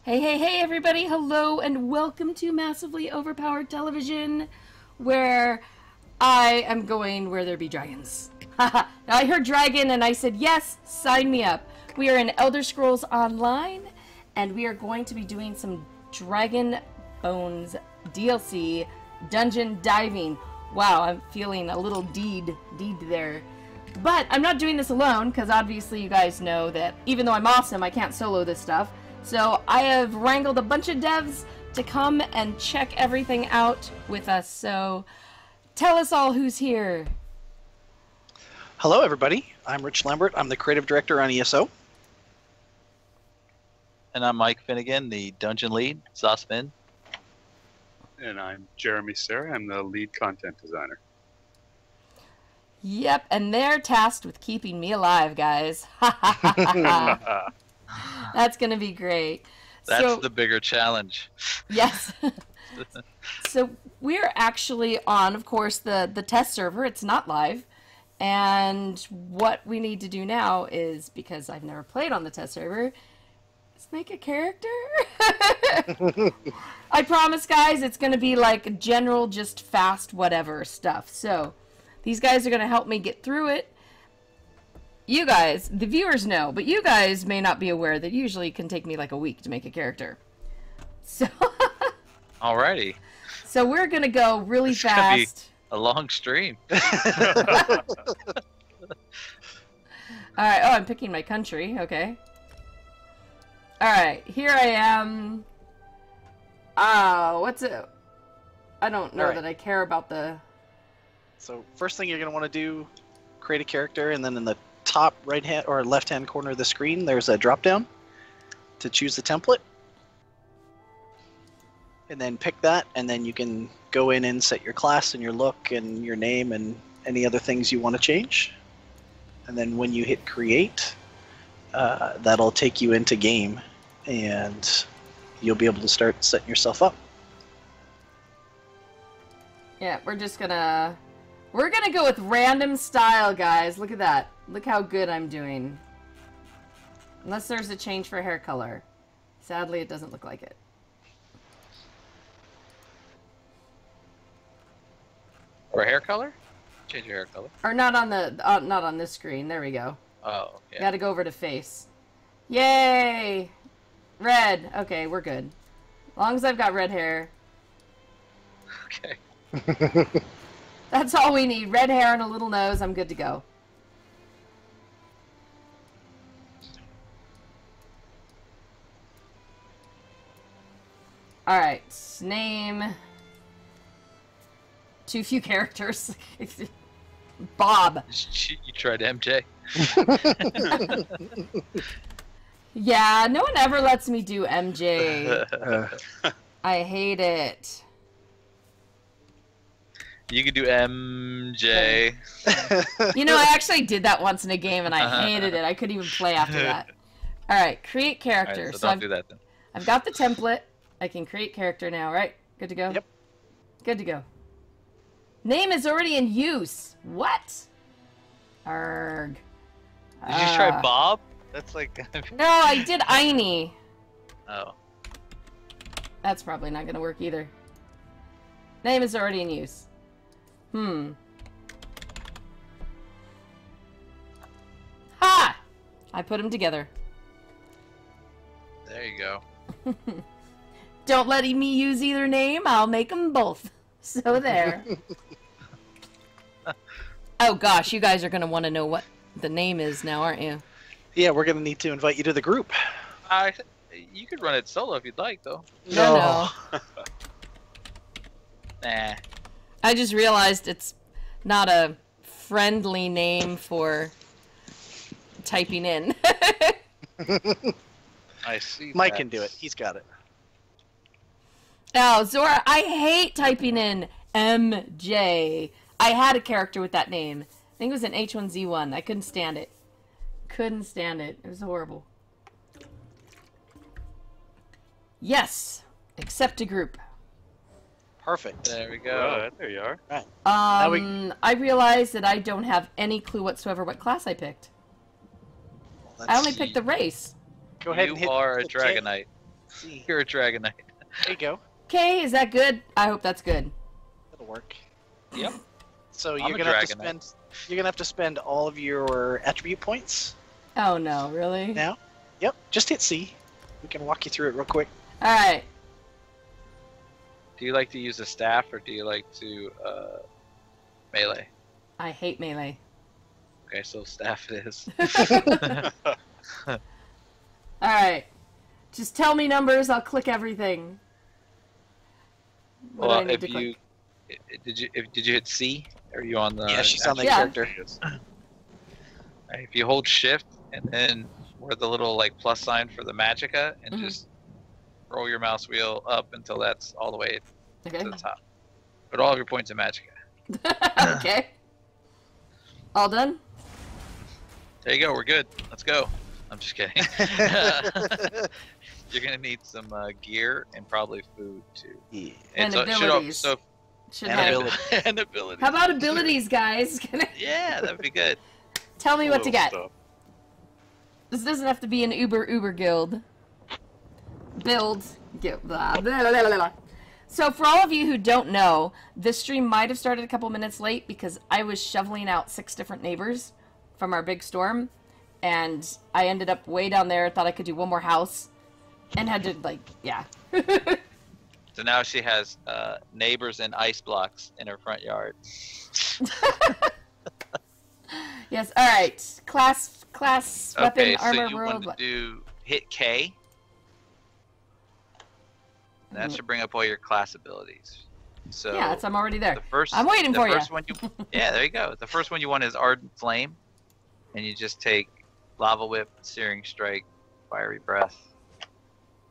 Hey, hey, hey, everybody. Hello, and welcome to Massively Overpowered Television, where I am going where there be dragons. Now, I heard dragon, and I said, yes, sign me up. We are in Elder Scrolls Online, and we are going to be doing some Dragon Bones DLC dungeon diving. Wow, I'm feeling a little deed there. But I'm not doing this alone, because obviously you guys know that even though I'm awesome, I can't solo this stuff. So I have wrangled a bunch of devs to come and check everything out with us. So tell us all who's here. Hello, everybody. I'm Rich Lambert. I'm the creative director on ESO. And I'm Mike Finnegan, the dungeon lead, Zosmin. And I'm Jeremy Serra. I'm the lead content designer. Yep, and they're tasked with keeping me alive, guys. That's going to be great. That's the bigger challenge. Yes. So we're actually on, of course, the test server. It's not live. And what we need to do now is, because I've never played on the test server, is make a character. I promise, guys, it's going to be like general, just fast, whatever stuff. So these guys are going to help me get through it. You guys, the viewers know, but you guys may not be aware that usually it can take me like a week to make a character. So Alrighty. So we're going to go really fast. A long stream. Alright, oh, I'm picking my country, okay. Alright, here I am. What's it? I don't know that I care about the... So first thing you're going to want to do, create a character, and then in the top right hand or left hand corner of the screen there's a drop down to choose the template, and then pick that, and then you can go in and set your class and your look and your name and any other things you want to change. And then when you hit create, that'll take you into game and you'll be able to start setting yourself up. Yeah, we're gonna go with random style, guys. Look at that. Look how good I'm doing. Unless there's a change for hair color. Sadly, it doesn't look like it. Or hair color? Change your hair color. Or not on the not on this screen. There we go. Oh, yeah. Gotta go over to face. Yay! Red. Okay, we're good. As long as I've got red hair. Okay. That's all we need. Red hair and a little nose. I'm good to go. Alright. Name. Too few characters. Bob. You tried MJ. Yeah, no one ever lets me do MJ. I hate it. You could do MJ. You know, I actually did that once in a game and I hated it. I couldn't even play after that. Alright, create character. Right, so don't do that then. I've got the template. I can create character now, right? Good to go? Yep. Good to go. Name is already in use. What? Arg. Did you just try Bob? That's like... No, I did Aini. Oh. That's probably not going to work either. Name is already in use. Ha! I put them together. There you go. Don't let me use either name. I'll make them both. So there. Oh gosh, you guys are going to want to know what the name is now, aren't you? Yeah, we're going to need to invite you to the group. You could run it solo if you'd like, though. No. Nah. I just realized it's not a friendly name for typing in. I see. Mike can do it. He's got it. Oh, Zora, I hate typing in MJ. I had a character with that name. I think it was an H1Z1. I couldn't stand it. Couldn't stand it. It was horrible. Yes. Accept a group. Perfect. There we go. Right, there you are. Right. I realized that I don't have any clue whatsoever what class I picked. I only picked the race. Go ahead and hit You are a hit J. Dragonite. See. You're a Dragon Knight. There you go. Okay, is that good? I hope that's good. That'll work. Yep. So I'm you're a gonna have to Dragon Knight. spend. You're gonna have to spend all of your attribute points Oh no, really? now. Yep. Just hit C. We can walk you through it real quick. Alright. Do you like to use a staff or do you like to melee? I hate melee. Okay, so staff it is. Alright. Just tell me numbers, I'll click everything. What do I Well, need if to you click? did you hit C? Or are you on the? Yeah, she's on the Yeah. character. If you hold Shift and then where the little like plus sign for the magicka and Mhm. just roll your mouse wheel up until that's all the way Okay. to the top. Put all of your points in magicka. Okay. All done? There you go. We're good. Let's go. I'm just kidding. You're gonna need some gear and probably food too. Yeah. And so, abilities. So, Should And have. ability. and abilities. How about abilities, guys? Yeah, that'd be good. Tell me what to Little get. stuff. This doesn't have to be an Uber guild. Build. Guild. Blah, blah, blah, blah, blah. So for all of you who don't know, this stream might have started a couple minutes late because I was shoveling out 6 different neighbors from our big storm. And I ended up way down there, thought I could do one more house. And had to, like, yeah. So now she has neighbors and ice blocks in her front yard. Yes, alright. Class, weapon, Okay, so armor, you world. want to do hit K. And that should bring up all your class abilities. So Yeah, I'm already there. the first, I'm waiting the for ya. first one you. Yeah, there you go. The first one you want is Ardent Flame, and you just take Lava Whip, Searing Strike, Fiery Breath.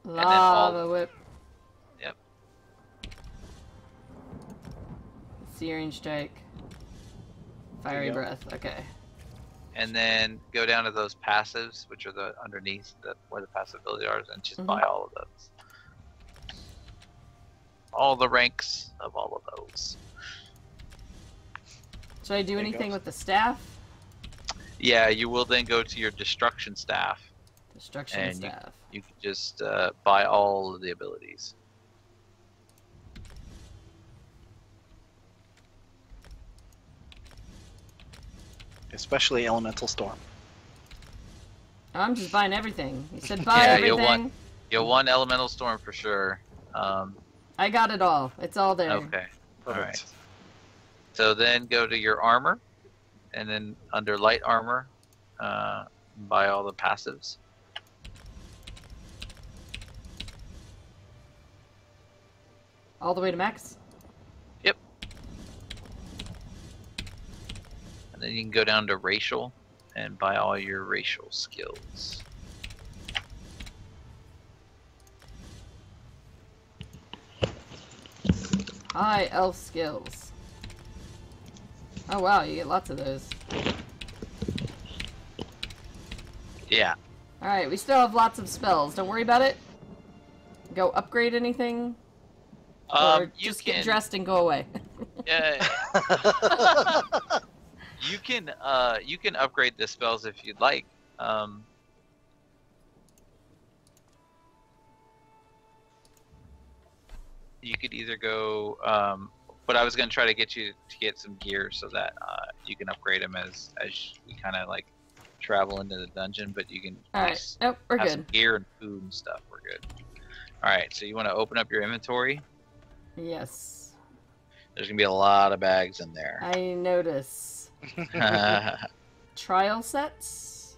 Lava whip. Yep. Searing strike. Fiery go. breath. Okay. And then go down to those passives, which are the underneath where the passive abilities are, and just Mhm. buy all of those. All the ranks of all of those. Should I do There you anything go. with the staff? Yeah, you will then go to your Destruction Staff. Destruction And staff. You can just buy all of the abilities. Especially Elemental Storm. I'm just buying everything. You said buy Yeah, everything. You'll want Elemental Storm for sure. I got it all. It's all there. Okay. All Perfect. right. So then go to your armor, and then under light armor, buy all the passives. All the way to max? Yep. And then you can go down to racial and buy all your racial skills. High elf skills. Oh wow, you get lots of those. Yeah. Alright, we still have lots of spells. Don't worry about it. Go upgrade anything. Or You just can. get dressed and go away. You can upgrade the spells if you'd like. You could either go, but I was gonna try to get you to get some gear so that you can upgrade them as we kind of like travel into the dungeon. But you can at Alright. least Nope, we're have good. some gear and food and stuff. We're good. All right, so you want to open up your inventory. Yes. There's gonna be a lot of bags in there. I notice. Trial sets?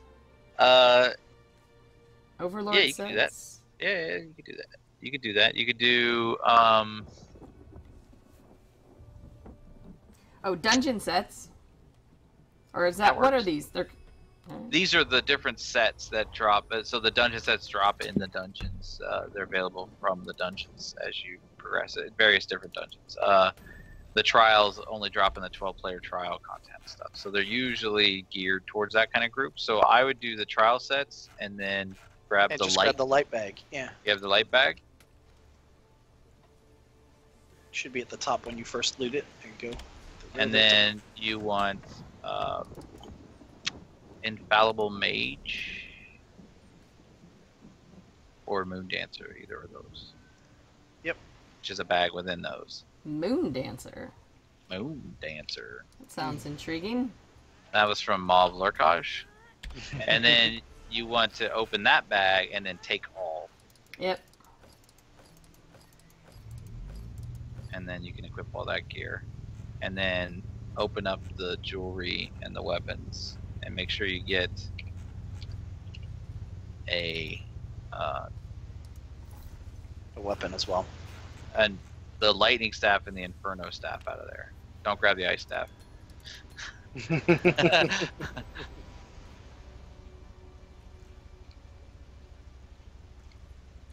Overlord Yeah, you sets? can do that. Yeah, you could do that. You could do that. You could do Oh, dungeon sets? Or is that, That what are works. these? They're... these are the different sets that drop. So the dungeon sets drop in the dungeons. They're available from the dungeons as you progress at various different dungeons. The trials only drop in the 12-player trial content stuff. So they're usually geared towards that kind of group. So I would do the trial sets and then grab And the just light. grab the light bag. Yeah. You have the light bag. Should be at the top when you first loot it. There you go. And then you want Infallible Mage, or Moon Dancer, either of those. Yep. Which is a bag within those. Moon Dancer. Moon Dancer. That sounds intriguing. That was from Mauve Lurkage. And then you want to open that bag and then take all. Yep. And then you can equip all that gear. And then open up the jewelry and the weapons. And make sure you get a weapon as well. And the lightning staff and the inferno staff out of there. Don't grab the ice staff.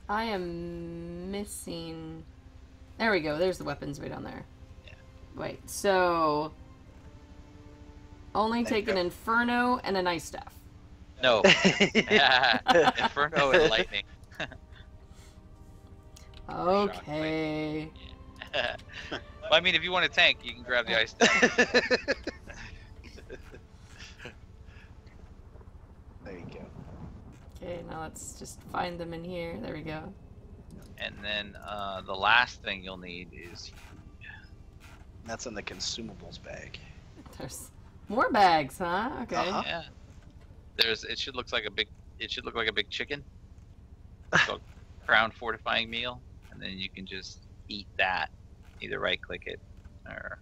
I am missing... There we go. There's the weapons right on there. Yeah. Wait, so... Only take an inferno and an ice staff. No. Inferno and lightning. Okay. Well, I mean, if you want a tank, you can grab the ice staff. There you go. Okay, now let's just find them in here. There we go. And then the last thing you'll need is That's in the consumables bag. There's more bags, huh? Okay. Uh-huh. yeah. It should look like a big chicken. So crown fortifying meal, and then you can just eat that. Either right click it or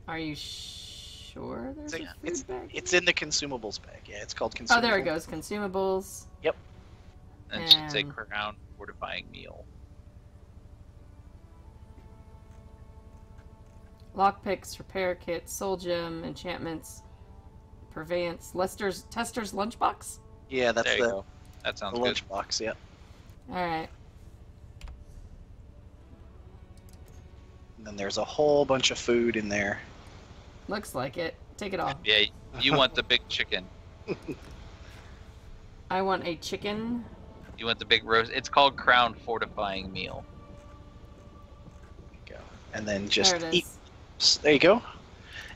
Are you sure there's a It's, food bag? it's in the consumables bag. Yeah, it's called consumables. Oh, there it goes. Consumables. and it should say And- crown fortifying meal. Lockpicks, repair kits, soul gem, enchantments, purveyance, Tester's lunchbox? Yeah, that's There you the go. That sounds good. lunchbox. Yeah. Alright. And then there's a whole bunch of food in there. Looks like it. Take it off. Yeah, you want the big chicken. I want a chicken. You want the big roast. It's called crown fortifying meal. There you go. And then just There it eat. is. There you go.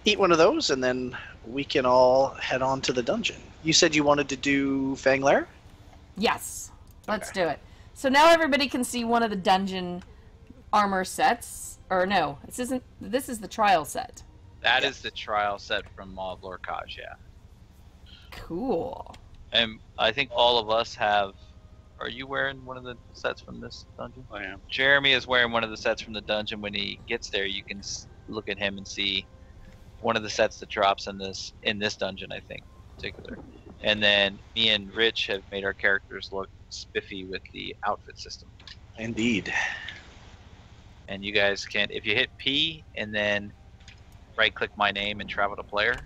Eat one of those, and then we can all head on to the dungeon. You said you wanted to do Fang Lair? Yes. Let's Okay. do it. So now everybody can see one of the dungeon armor sets. Or no, this is the trial set. That is the trial set from Mauve Lurkage, yeah. Cool. And I think all of us have. Are you wearing one of the sets from this dungeon? I am. Jeremy is wearing one of the sets from the dungeon. When he gets there, you can look at him and see one of the sets that drops in this dungeon, I think, in particular. And then me and Rich have made our characters look spiffy with the outfit system. Indeed. And you guys can, if you hit P and then right-click my name and travel to player.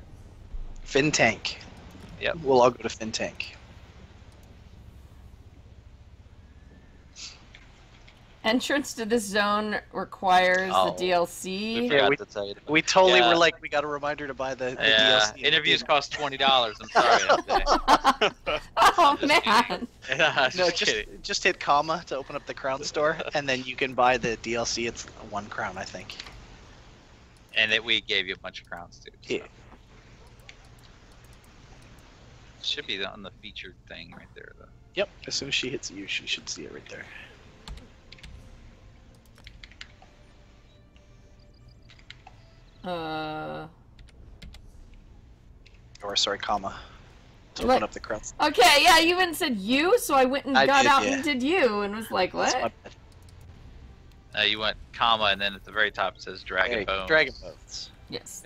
Fin Tank. Yep. We'll all go to Fin Tank. Entrance to this zone requires Oh. the DLC. We forgot we- to tell you. We totally Yeah. were like, we got a reminder to buy the Yeah, DLC. interviews cost $20. I'm sorry. Oh Just man. Yeah, No, kidding. just hit comma to open up the crown store, and then you can buy the DLC. It's 1 crown, I think. And we gave you a bunch of crowns too. So. Yeah. Should be on the featured thing right there, though. Yep. As soon as she hits you, she should see it right there. Or sorry, comma. To What? open up the crown. Okay, yeah, you even said you, so I went and I got did, out yeah. and did you, and was like, That's what? my bad. You went comma, and then at the very top it says Dragon There you go. Bones. Dragon Bones. Yes.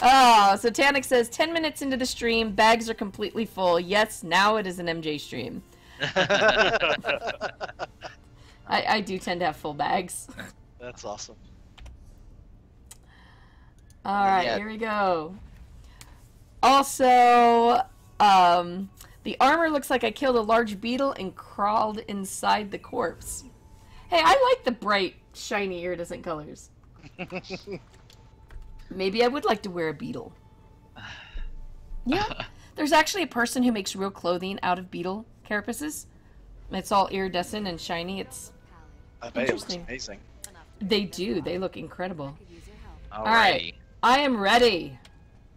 Oh, so Tanik says, 10 minutes into the stream, bags are completely full. Yes, now it is an MJ stream. I do tend to have full bags. That's awesome. Alright, Yeah. here we go. Also, the armor looks like I killed a large beetle and crawled inside the corpse. Hey, I like the bright, shiny, iridescent colors. Maybe I would like to wear a beetle. Yeah, there's actually a person who makes real clothing out of beetle carapaces. It's all iridescent and shiny. I bet it looks Interesting. amazing. They do. They look incredible. Alrighty. right. I am ready.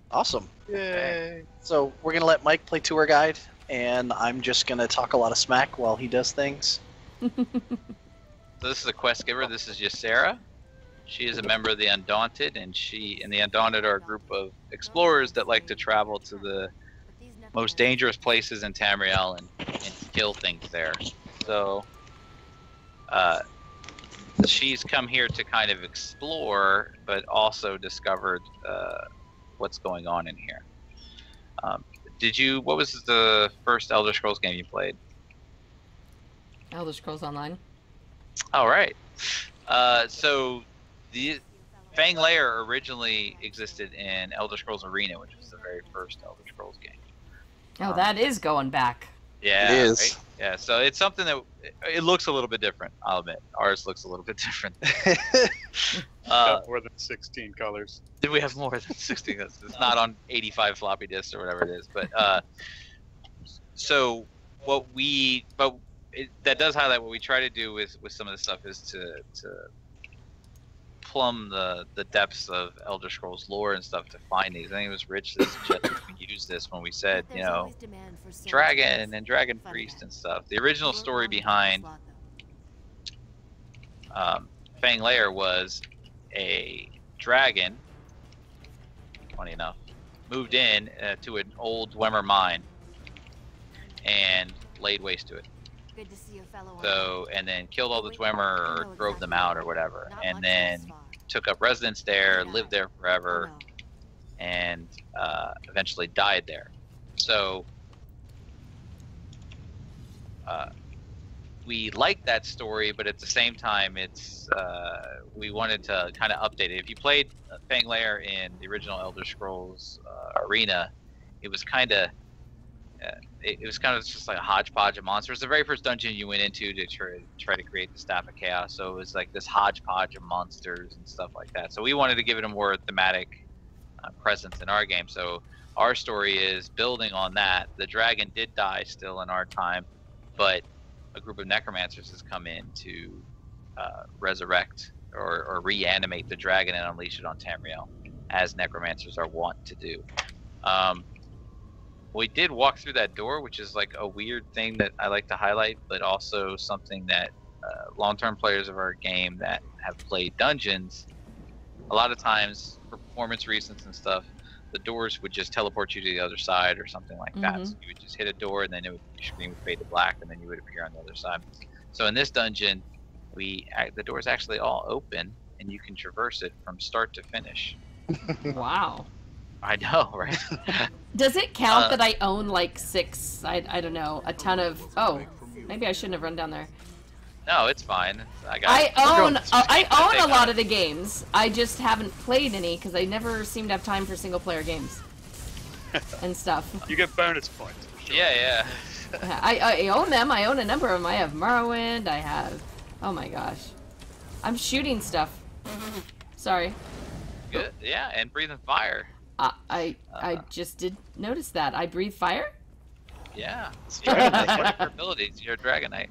Awesome. Yay. So we're gonna let Mike play tour guide. and I'm just gonna talk a lot of smack while he does things. So this is a quest giver. This is Ysera. She is a member of the Undaunted, and she and the Undaunted are a group of explorers that like to travel to the most dangerous places in Tamriel and kill things there. So she's come here to kind of explore, but also discovered what's going on in here. What was the first Elder Scrolls game you played? Elder Scrolls Online. All right. So the Fang Lair originally existed in Elder Scrolls Arena, which was the very first Elder Scrolls game. Oh, that is going back. Yeah, It is. right? Yeah. So it's something that it looks a little bit different. I'll admit, ours looks a little bit different. More than 16 colors. We have more than 16. It's not on 85 floppy disks or whatever it is. But so that does highlight what we try to do with some of this stuff is to plumb the depths of Elder Scrolls lore and stuff to find these. I think it was Rich that suggested we use this when we said, dragon and dragon priest and stuff. The original story behind Fang Lair was a dragon, funny enough, moved in to an old Dwemer mine and laid waste to it. Good to see you, fellow. So, and then killed all the Dwemer or drove them out or whatever, and then took up residence there, lived there forever, and eventually died there. So we like that story, but at the same time, it's we wanted to kind of update it. If you played Fang Lair in the original Elder Scrolls Arena, it was kind of just like a hodgepodge of monsters. The very first dungeon you went into to try to create the Staff of Chaos, so it was like this hodgepodge of monsters and stuff like that. So we wanted to give it a more thematic presence in our game. So our story is building on that. The dragon did die still in our time, but a group of necromancers has come in to resurrect or reanimate the dragon and unleash it on Tamriel, as necromancers are wont to do. We did walk through that door, which is like a weird thing that I like to highlight, but also something that long-term players of our game that have played dungeons, a lot of times for performance reasons and stuff, the doors would just teleport you to the other side or something like that. So you would just hit a door and then your screen would fade to black and then you would appear on the other side. So in this dungeon, the doors actually all open and you can traverse it from start to finish. Wow. I know, right? Does it count that I own like 6, I don't know, a ton of... Oh, maybe I shouldn't have run down there. No, it's fine. I own a lot of the games. I just haven't played any because I never seem to have time for single player games and stuff. You get bonus points. For sure. Yeah. I own them. I own a number of them. I have Morrowind. I have... Oh my gosh. I'm shooting stuff. Sorry. Good. Yeah, and breathing fire. I just did notice that. I breathe fire? Yeah. That's one of your abilities. You're a Dragonite.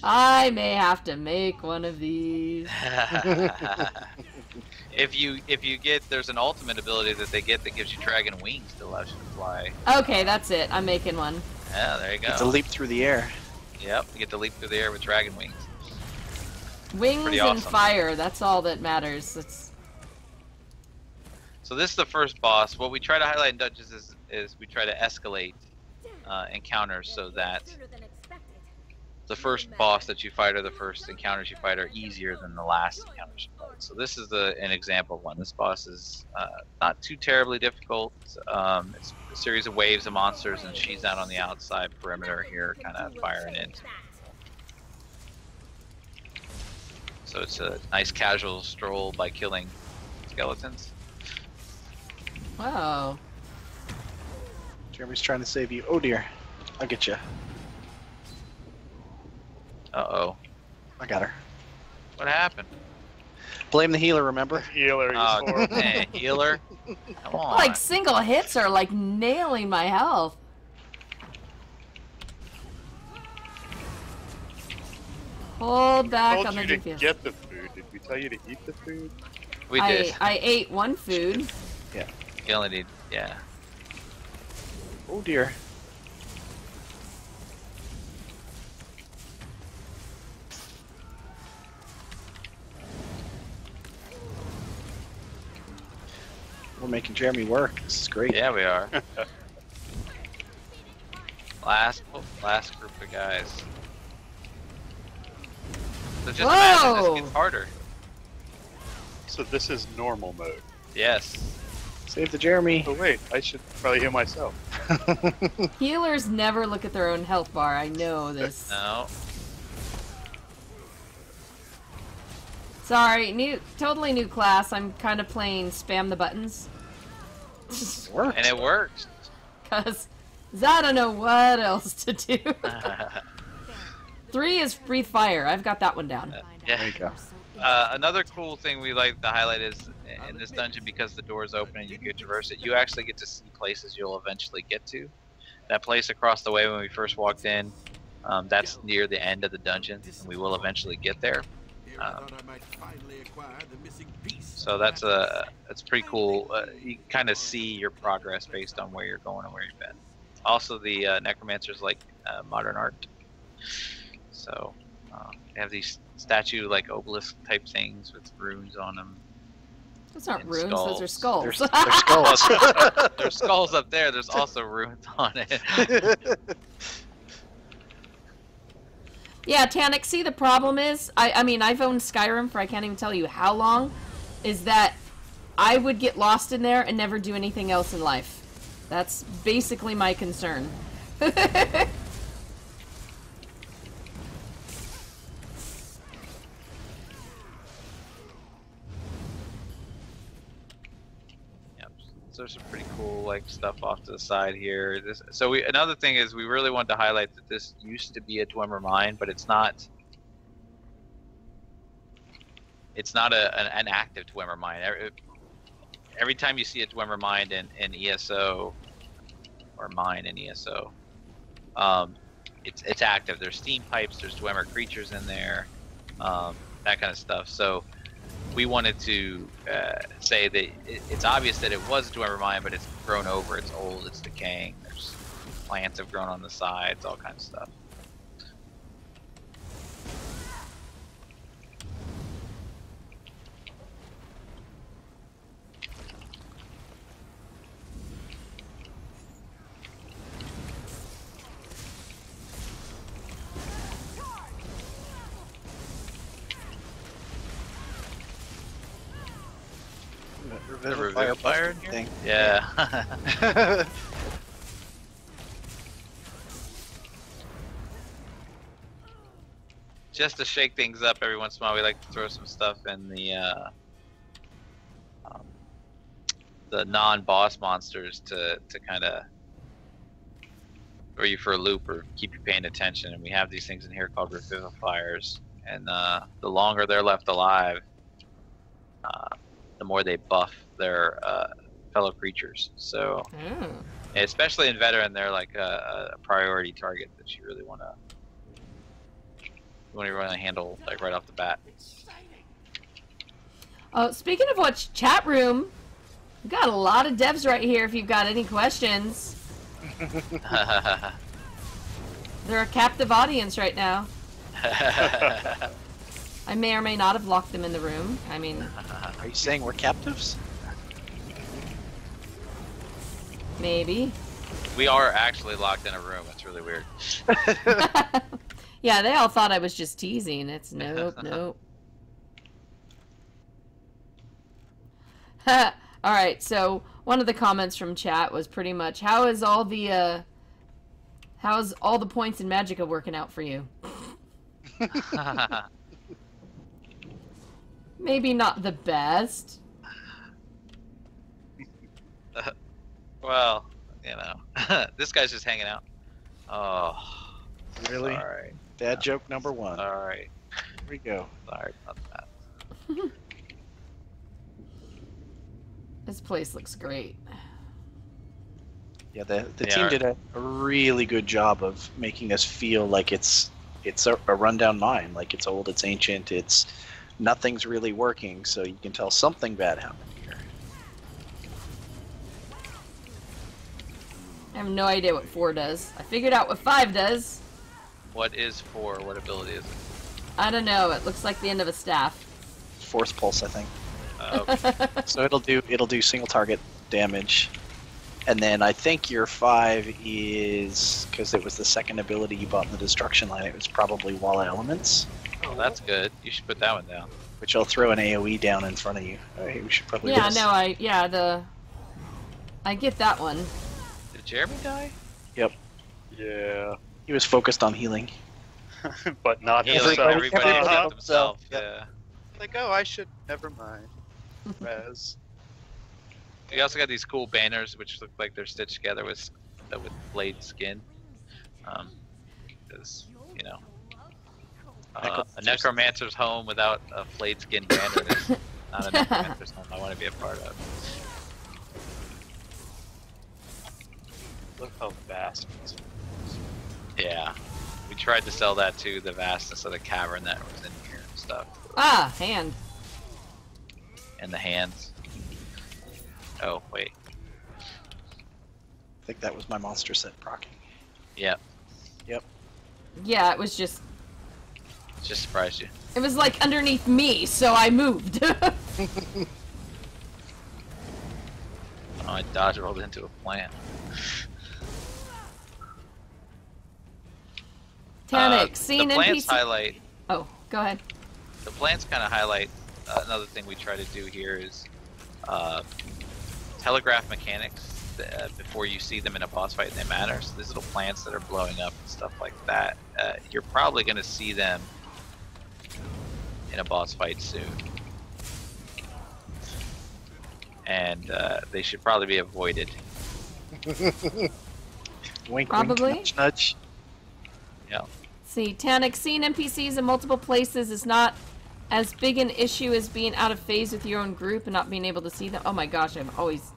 I may have to make one of these. If you get, there's an ultimate ability that they get that gives you dragon wings that allows you to fly. Okay, that's it. I'm making one. Yeah, there you go. Get to leap through the air. Yep, you get to leap through the air with dragon wings. Wings Pretty and awesome. fire, that's all that matters. So this is the first boss. What we try to highlight in dungeons is we try to escalate encounters so that the first boss that you fight or the first encounters you fight are easier than the last encounters you fight. So this is an example of one. This boss is not too terribly difficult. It's a series of waves of monsters, and she's out on the outside perimeter here, kind of firing in. So it's a nice casual stroll by killing skeletons. Wow. Jeremy's trying to save you. Oh dear. I'll get you. Uh-oh. I got her. What happened? Blame the healer, remember? Healer, he's Oh, horrible. dang, healer? Come on. Like single hits are like nailing my health. Hold back told on the you to DPS. get the food. Did we tell you to eat the food? We did. I ate one food. You only need, yeah. Oh dear. We're making Jeremy work. This is great. Yeah, we are. last group of guys. So just imagine this gets harder. So this is normal mode. Yes. Save the Jeremy. Oh wait, I should probably heal myself. Healers never look at their own health bar. I know this. No. Sorry, totally new class. I'm kind of playing spam the buttons. Works. And it works. Cause I don't know what else to do. 3 is breathe fire. I've got that one down. Yeah. There you go. Another cool thing we like to highlight is in this dungeon, because the door is open and you can traverse it, you actually get to see places you'll eventually get to. That place across the way when we first walked in, that's near the end of the dungeon, and we will eventually get there. So that's pretty cool. You kind of see your progress based on where you're going and where you've been. Also, the necromancers like modern art, so they have these statue like obelisk type things with runes on them. Those aren't runes; skulls. those are skulls. They're skulls. There's skulls up there. There's also runes on it. Yeah, Tannic, see the problem is, I mean, I've owned Skyrim for I can't even tell you how long, is that I would get lost in there and never do anything else in life. That's basically my concern. So there's some pretty cool like stuff off to the side here. Another thing is we really wanted to highlight that this used to be a Dwemer mine, but it's not. It's not an active Dwemer mine. Every time you see a Dwemer mine in ESO, or mine in ESO, it's active. There's steam pipes. There's Dwemer creatures in there, that kind of stuff. So we wanted to say that it's obvious that it was a Dwemer mine, but it's grown over, it's old, it's decaying, there's plants have grown on the sides, all kinds of stuff. Fire in here? thing. Yeah. Just to shake things up every once in a while, we like to throw some stuff in the non-boss monsters to kind of throw you for a loop or keep you paying attention. And we have these things in here called revivifiers, and the longer they're left alive, the more they buff their fellow creatures. So, especially in veteran, they're like a priority target that you really want to handle like right off the bat. Oh, speaking of which, chat room, we've got a lot of devs right here. If you've got any questions, they're a captive audience right now. I may or may not have locked them in the room. I mean, are you saying we're captives? Maybe. We are actually locked in a room. It's really weird. Yeah, they all thought I was just teasing. It's nope, nope. Alright, so one of the comments from chat was pretty much, how's all the points in Magicka working out for you? Maybe not the best. Well, you know, this guy's just hanging out. Oh, really? Sorry. Dad joke number 1. All right. Here we go. Sorry about that. This place looks great. Yeah, the team did a really good job of making us feel like it's a rundown mine, like it's old, it's ancient, it's nothing's really working, so you can tell something bad happened here. I have no idea what 4 does. I figured out what 5 does. What is 4? What ability is it? I don't know. It looks like the end of a staff. Force pulse, I think. Okay. So it'll do single target damage. And then I think your 5 is, because it was the second ability you bought in the destruction line, it was probably Wall of Elements. Oh, that's good. You should put that one down. Which I'll throw an AoE down in front of you. We should probably do Yeah, this. no, I get that one. Did Jeremy die? Yep. Yeah, He was focused on healing. but not Healing himself. everybody except himself. Yep. Yeah. Like, oh, I should. Never mind. Res. We also got these cool banners, which look like they're stitched together with blade skin. Because you know, a necromancer's home without a flayed skin banner is not a necromancer's home I want to be a part of. Look how vast it is. Yeah, we tried to sell that to the vastness of the cavern that was in here and stuff. Ah, hand. And the hands. Oh wait. I think that was my monster set proccing. Yep. Yeah, it was just surprised you. it was like underneath me, so I moved. Oh, I dodge rolled into a plant. Tanic, seen the plants NPC. highlight. Oh, go ahead. The plants kind of highlight another thing we try to do here is telegraph mechanics before you see them in a boss fight and they matter. So these little plants that are blowing up and stuff like that, you're probably going to see them in a boss fight soon. And they should probably be avoided. Wink, Probably. wink, nudge, nudge. Yeah. See, Tanic, seeing NPCs in multiple places is not as big an issue as being out of phase with your own group and not being able to see them. Oh my gosh, I'm always...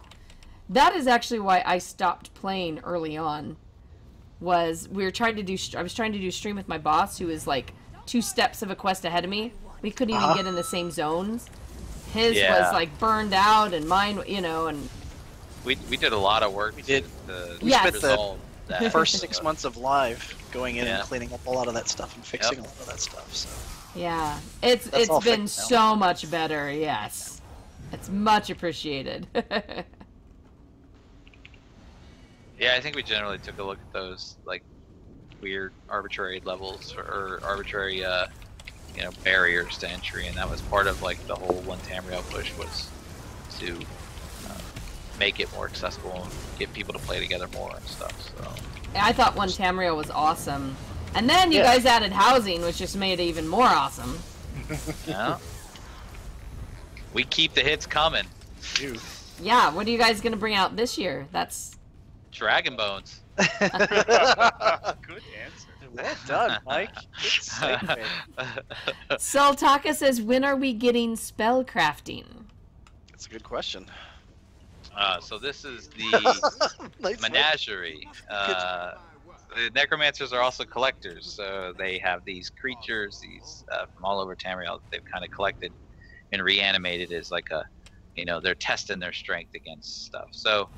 That is actually why I stopped playing early on. Was we were trying to do... I was trying to do stream with my boss, who is like 2 steps of a quest ahead of me. We couldn't even get in the same zones. His was like burned out, and mine, you know, and... We did a lot of work We did. to Yes. spent the resolve that. First 6 months of live going in Yeah. and cleaning up a lot of that stuff and fixing a lot of that stuff. So Yeah, That's it's all been fixed now. so much better. Yes, it's much appreciated. Yeah, I think we generally took a look at those like weird arbitrary levels or arbitrary you know, barriers to entry, and that was part of like the whole One Tamriel push was to make it more accessible and get people to play together more and stuff. So I thought One Tamriel was awesome, and then you guys added housing, which just made it even more awesome. yeah, we keep the hits coming. Ew. Yeah, what are you guys gonna bring out this year? That's Dragon Bones. Good answer. Well done, Mike. Good segue. Sultaka says, when are we getting spell crafting? That's a good question. So this is the Nice menagerie. The necromancers are also collectors, so they have these creatures, these from all over Tamriel that they've kind of collected and reanimated as like a, you know, they're testing their strength against stuff. So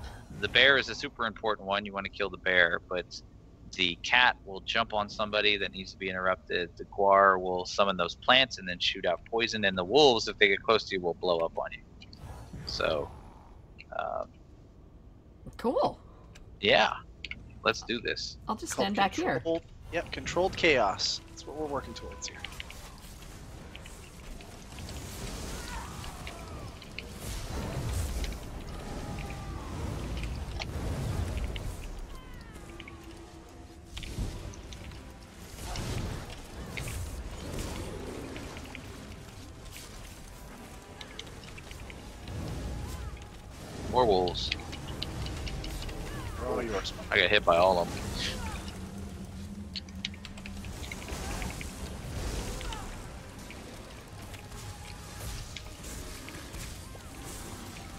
the bear is a super important one. You want to kill the bear, but the cat will jump on somebody that needs to be interrupted. The guar will summon those plants and then shoot out poison, and the wolves, if they get close to you, will blow up on you. So, Cool. yeah, let's do this. I'll just It's called stand back here. controlled- Yep, controlled chaos. That's what we're working towards here. More wolves. They're all yours. I got hit by all of them.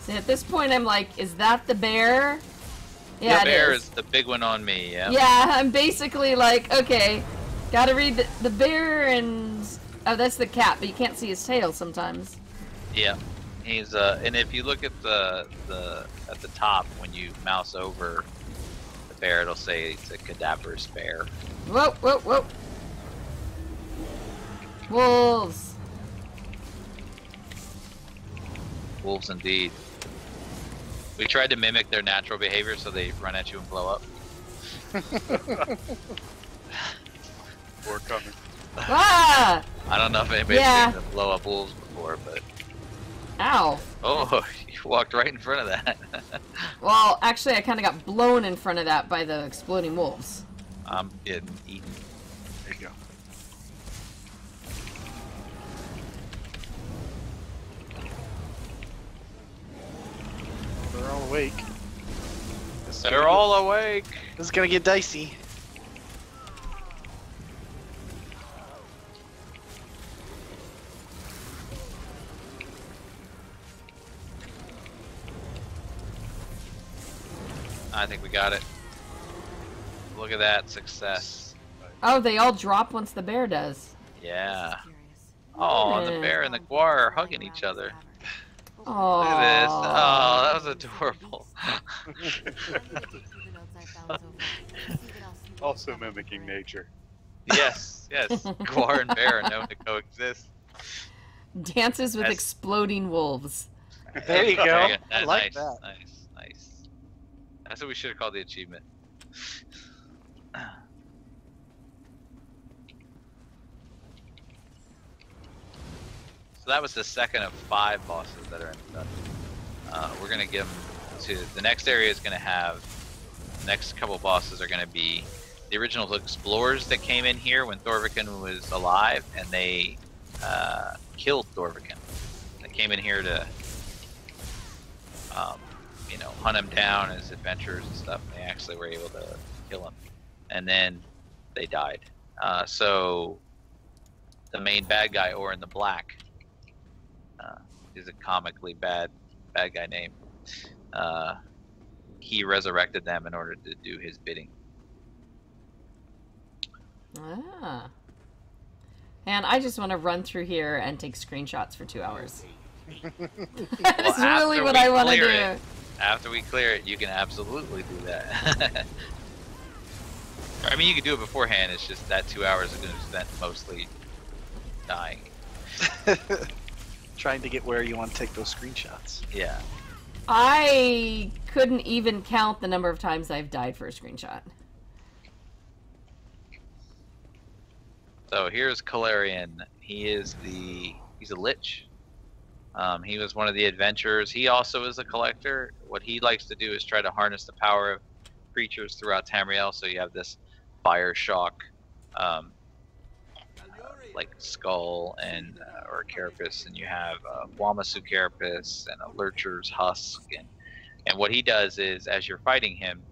See, at this point, I'm like, is that the bear? Yeah, the bear it is the big one on me. Yeah. Yeah, I'm basically like, okay, gotta read the bear and... Oh, that's the cat, but you can't see his tail sometimes. Yeah. He's and if you look at the at the top when you mouse over the bear, it'll say it's a cadaverous bear. Whoa, whoa, whoa. Wolves. Wolves indeed. We tried to mimic their natural behavior, so they run at you and blow up. More coming. Ah! I don't know if anybody's Yeah. seen them blow up wolves before, but Ow. oh, you walked right in front of that. Well, actually, I kind of got blown in front of that by the exploding wolves. I'm getting eaten. There you go. They're all awake. They're all awake. This is gonna get dicey. I think we got it. Look at that success. Oh, they all drop once the bear does. Yeah. Oh, and the bear and the guar are hugging each other. Oh. Look at this. Oh, that was adorable. Also mimicking nature. Yes, yes. Guar and bear are known to coexist. Dances with That's- exploding wolves. There you go. Yeah, I like nice, that. Nice. That's what we should have called the achievement. So that was the second of 5 bosses that are in the dungeon. We're gonna give them to the next area. Is gonna have the next couple bosses are gonna be the original explorers that came in here when Thorvikin was alive, and they killed Thorvikin. They came in here to you know, hunt him down as adventurers and stuff, and they actually were able to kill him. And then they died. So the main bad guy, or in the Black, is a comically bad guy name. He resurrected them in order to do his bidding. Ah. And I just want to run through here and take screenshots for 2 hours. That's really after what we I want to clear do. it- After we clear it, you can absolutely do that. I mean, you can do it beforehand. It's just that 2 hours is going to be spent mostly dying. Trying to get where you want to take those screenshots. Yeah. I couldn't even count the number of times I've died for a screenshot. So here's Calarian. He's a lich. He was one of the adventurers. He also is a collector. What he likes to do is try to harness the power of creatures throughout Tamriel. So you have this fire shock, like skull and or carapace, and you have Wamasu carapace and a lurcher's husk. And what he does is, as you're fighting him,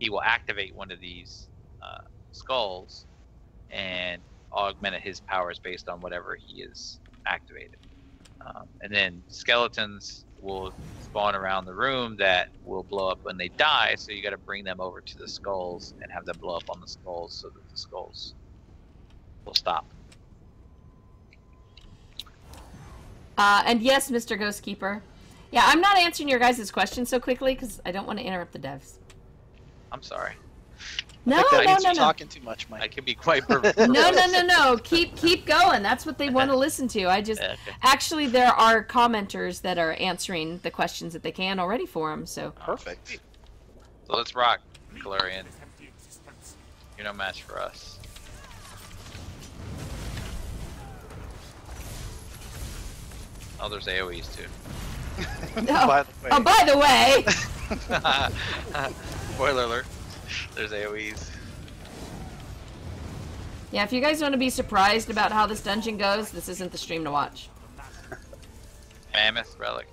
he will activate one of these skulls and augment his powers based on whatever he is activated. And then skeletons will spawn around the room that will blow up when they die, so you got to bring them over to the skulls and have them blow up on the skulls so that the skulls will stop. And yes, Mr. Ghostkeeper. Yeah, I'm not answering your guys' questions so quickly because I don't want to interrupt the devs. I'm sorry. No, I think that no, means no, you're no. talking too much, I Mike. can be quite No. Keep going. That's what they want to listen to. I just Okay. actually there are commenters that are answering the questions that they can already for them. So Perfect. So let's rock, Calarian. You're no match for us. Oh, there's AoEs too. no. By the way, Oh, by the way, Spoiler alert. There's AoEs. yeah. If you guys want to be surprised about how this dungeon goes, this isn't the stream to watch. Mammoth relic.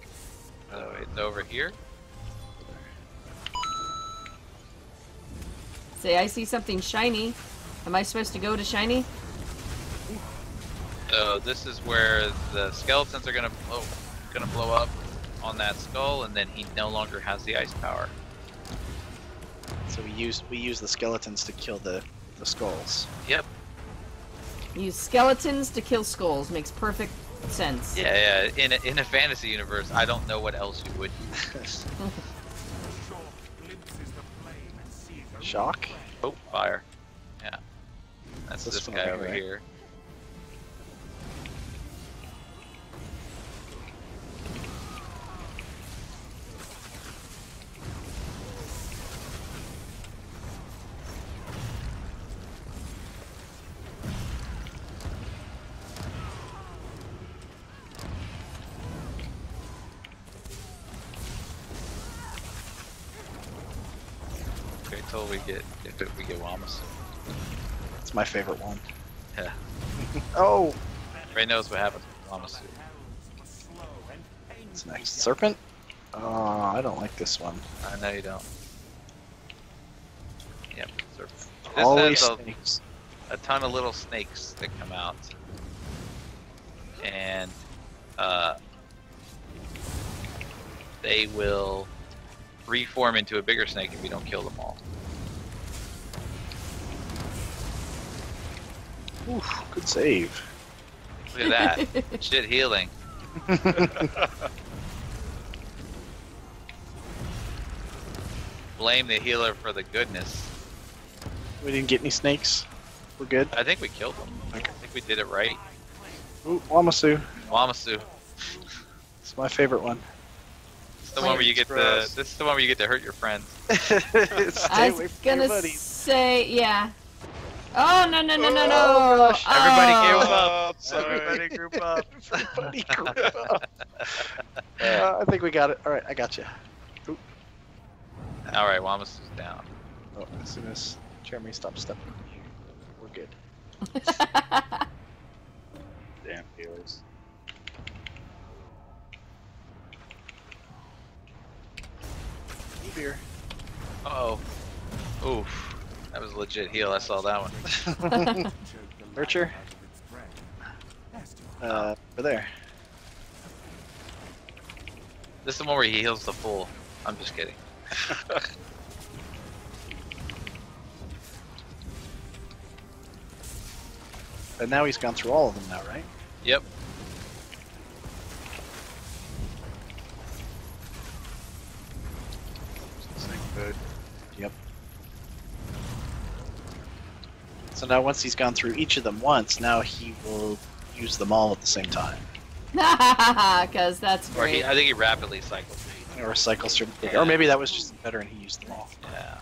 Oh, it's over here. Say, I see something shiny. Am I supposed to go to shiny? So this is where the skeletons are gonna blow up on that skull, and then he no longer has the ice power. so we use the skeletons to kill the skulls. Yep. Use skeletons to kill skulls. Makes perfect sense. Yeah. In a fantasy universe, I don't know what else you would use. Shock. Oh, fire. Yeah. That's This this one guy right over here. here. until we get Wamasu. That's my favorite one. Yeah. Oh, Ray knows what happens with Wamasu. what's next? Serpent? Oh, I don't like this one. I know you don't. Yep. Serpent. This Always has snakes. a ton of little snakes that come out, and they will reform into a bigger snake if you don't kill them all. Oof, good save. Look at that. Shit healing. Blame the healer for the goodness. We didn't get any snakes. We're good. I think we killed them. I Okay. think we did it right. Ooh, Wamasu. Wamasu. It's my favorite one. It's the one where you get Gross. this is the one where you get to hurt your friends. Stay I away was from your gonna buddies. say, yeah. Oh, no, no, no, no, no. Oh, gosh. Everybody Oh. group up. Sorry. Everybody group up. Everybody group up. I think we got it. All right, I got you. All right, Wamasu's down. Oh, as soon as Jeremy stops stepping, we're good. Damn healers. Beer. Uh oh. Oof. That was a legit heal. I saw that one. Nurture. Over there. This is the one where he heals the full. I'm just kidding. But now he's gone through all of them now, right? Yep. Snake food. Yep. So now once he's gone through each of them once, now he will use them all at the same time. Because that's Or great. I think he rapidly cycles. Or cycles through. Yeah. Or maybe that was just better and he used them all. Yeah.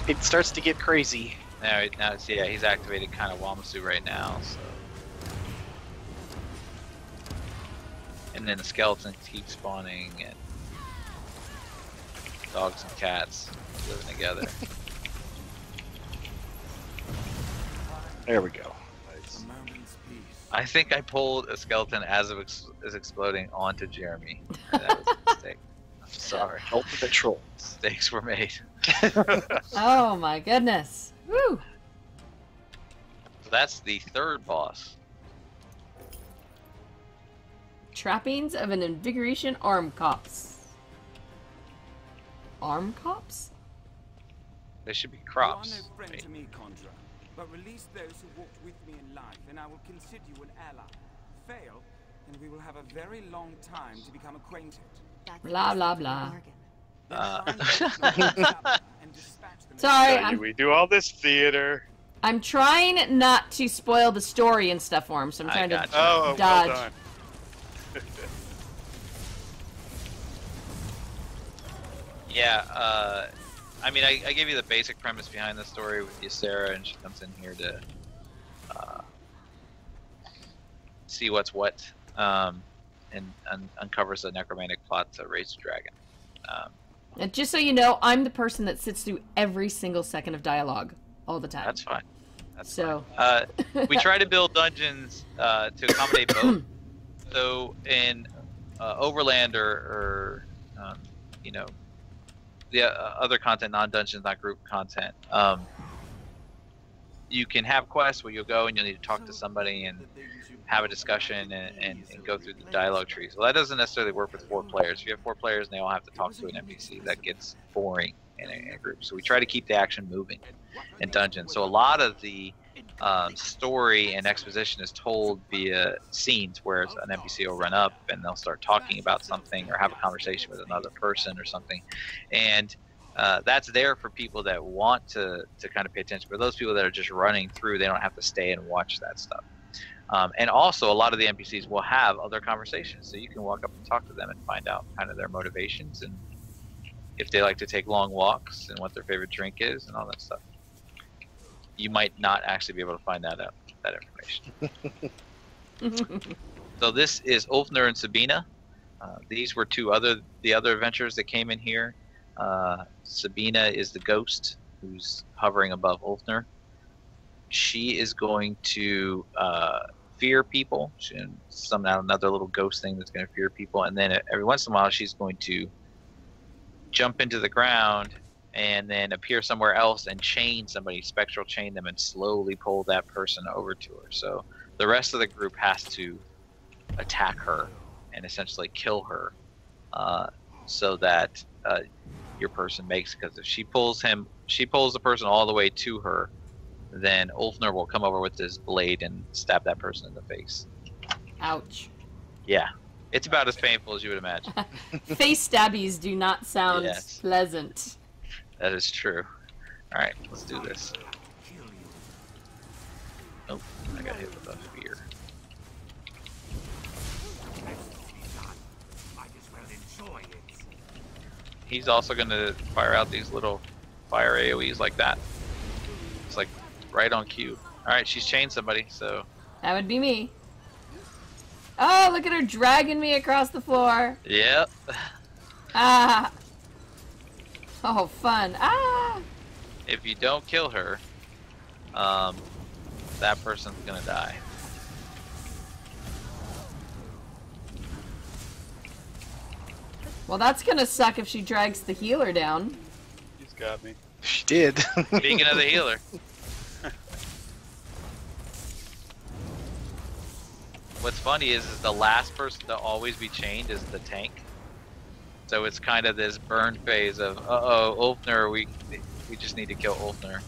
It starts to get crazy. Now it's, yeah, he's activated kind of Wamasu right now, so. And then the skeletons keep spawning, and dogs and cats living together. There we go. Nice. I think I pulled a skeleton as it was exploding onto Jeremy. And that was a mistake. I'm sorry. Ultimate troll. Mistakes were made. Oh my goodness. Woo! So that's the third boss. Trappings of an invigoration arm copse. Arm copse? They should be You are crops. no friend Right? to me, Conjurer, but release those who walked with me in life, and I will consider you an ally. Fail, and we will have a very long time to become acquainted. Blah, blah, blah. Then Uh. find those and dispatch them. Sorry, Tell you, I'm we do all this theater. I'm trying not to spoil the story and stuff for him, so I'm I trying to gotcha. Oh, dodge. well done. Yeah, I mean, I gave you the basic premise behind the story with Ysera, and she comes in here to see what's what, and uncovers the necromantic plot to raise the dragon. And just so you know, I'm the person that sits through every single second of dialogue all the time. That's fine. That's So- fine. We try to build dungeons to accommodate both. So in Overland or you know, the other content, non-dungeons, not group content, you can have quests where you'll go and you'll need to talk to somebody and have a discussion and go through the dialogue trees. Well, that doesn't necessarily work with 4 players. If you have 4 players and they all have to talk to an NPC, that gets boring in a group. So we try to keep the action moving in dungeons. So a lot of the story and exposition is told via scenes where an NPC will run up and they'll start talking about something or have a conversation with another person or something. And that's there for people that want to kind of pay attention. But those people that are just running through, they don't have to stay and watch that stuff. And also, a lot of the NPCs will have other conversations, so you can walk up and talk to them and find out kind of their motivations and if they like to take long walks and what their favorite drink is and all that stuff. You might not actually be able to find that out, that information. So this is Ulfner and Sabina. These were the other adventurers that came in here. Sabina is the ghost who's hovering above Ulfner. She is going to fear people. She summon out another little ghost thing that's going to fear people, and then every once in a while she's going to jump into the ground and then appear somewhere else and chain somebody, spectral chain them, and slowly pull that person over to her. So the rest of the group has to attack her and essentially kill her, so that your person makes. Because if she pulls the person all the way to her, then Ulfner will come over with his blade and stab that person in the face. Ouch. Yeah, it's about as painful as you would imagine. Face stabbies do not sound Yes. pleasant. That is true. All right, let's do this. Oh, I got hit with a spear. He's also going to fire out these little fire AoEs like that. It's like right on cue. All right, she's chained somebody, so... That would be me. Oh, look at her dragging me across the floor. Yep. Ah. Oh, fun. Ah. If you don't kill her, that person's going to die. Well, that's gonna suck if she drags the healer down. He's got me. She did. Speaking of the healer. What's funny is the last person to always be chained is the tank. So it's kind of this burn phase of, uh-oh, Ulfner, we just need to kill Ulfner.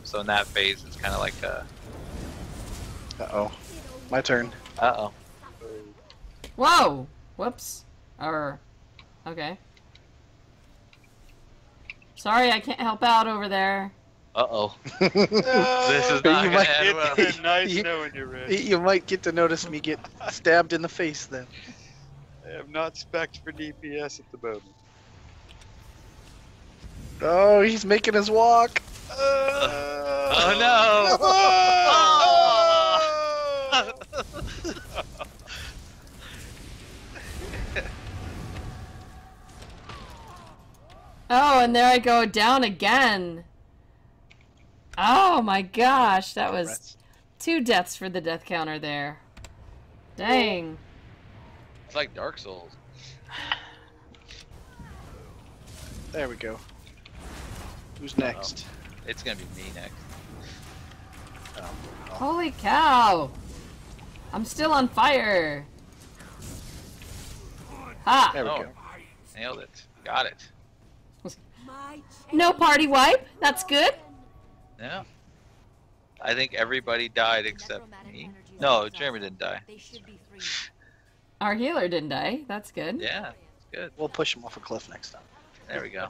So in that phase, it's kind of like, Uh-oh. My turn. uh-oh. Whoa! Whoops. Okay. Sorry, I can't help out over there. Uh-oh. This is not You gonna might end well. It's nice You- knowing you're ready. You might get to notice me get stabbed in the face then. I have not spec'd for DPS at the moment. Oh, he's making his walk. Oh no! Oh, and there I go down again. Oh my gosh, that was 2 deaths for the death counter there. Dang. It's like Dark Souls. There we go. Who's next? It's gonna be me next. Oh. Holy cow! I'm still on fire. Ha! There we Oh. go. Nailed it. Got it. No party wipe. That's good. Yeah. I think everybody died except me. No, Jeremy didn't die. Our healer didn't die. That's good. Yeah, it's good. We'll push him off a cliff next time. There we go.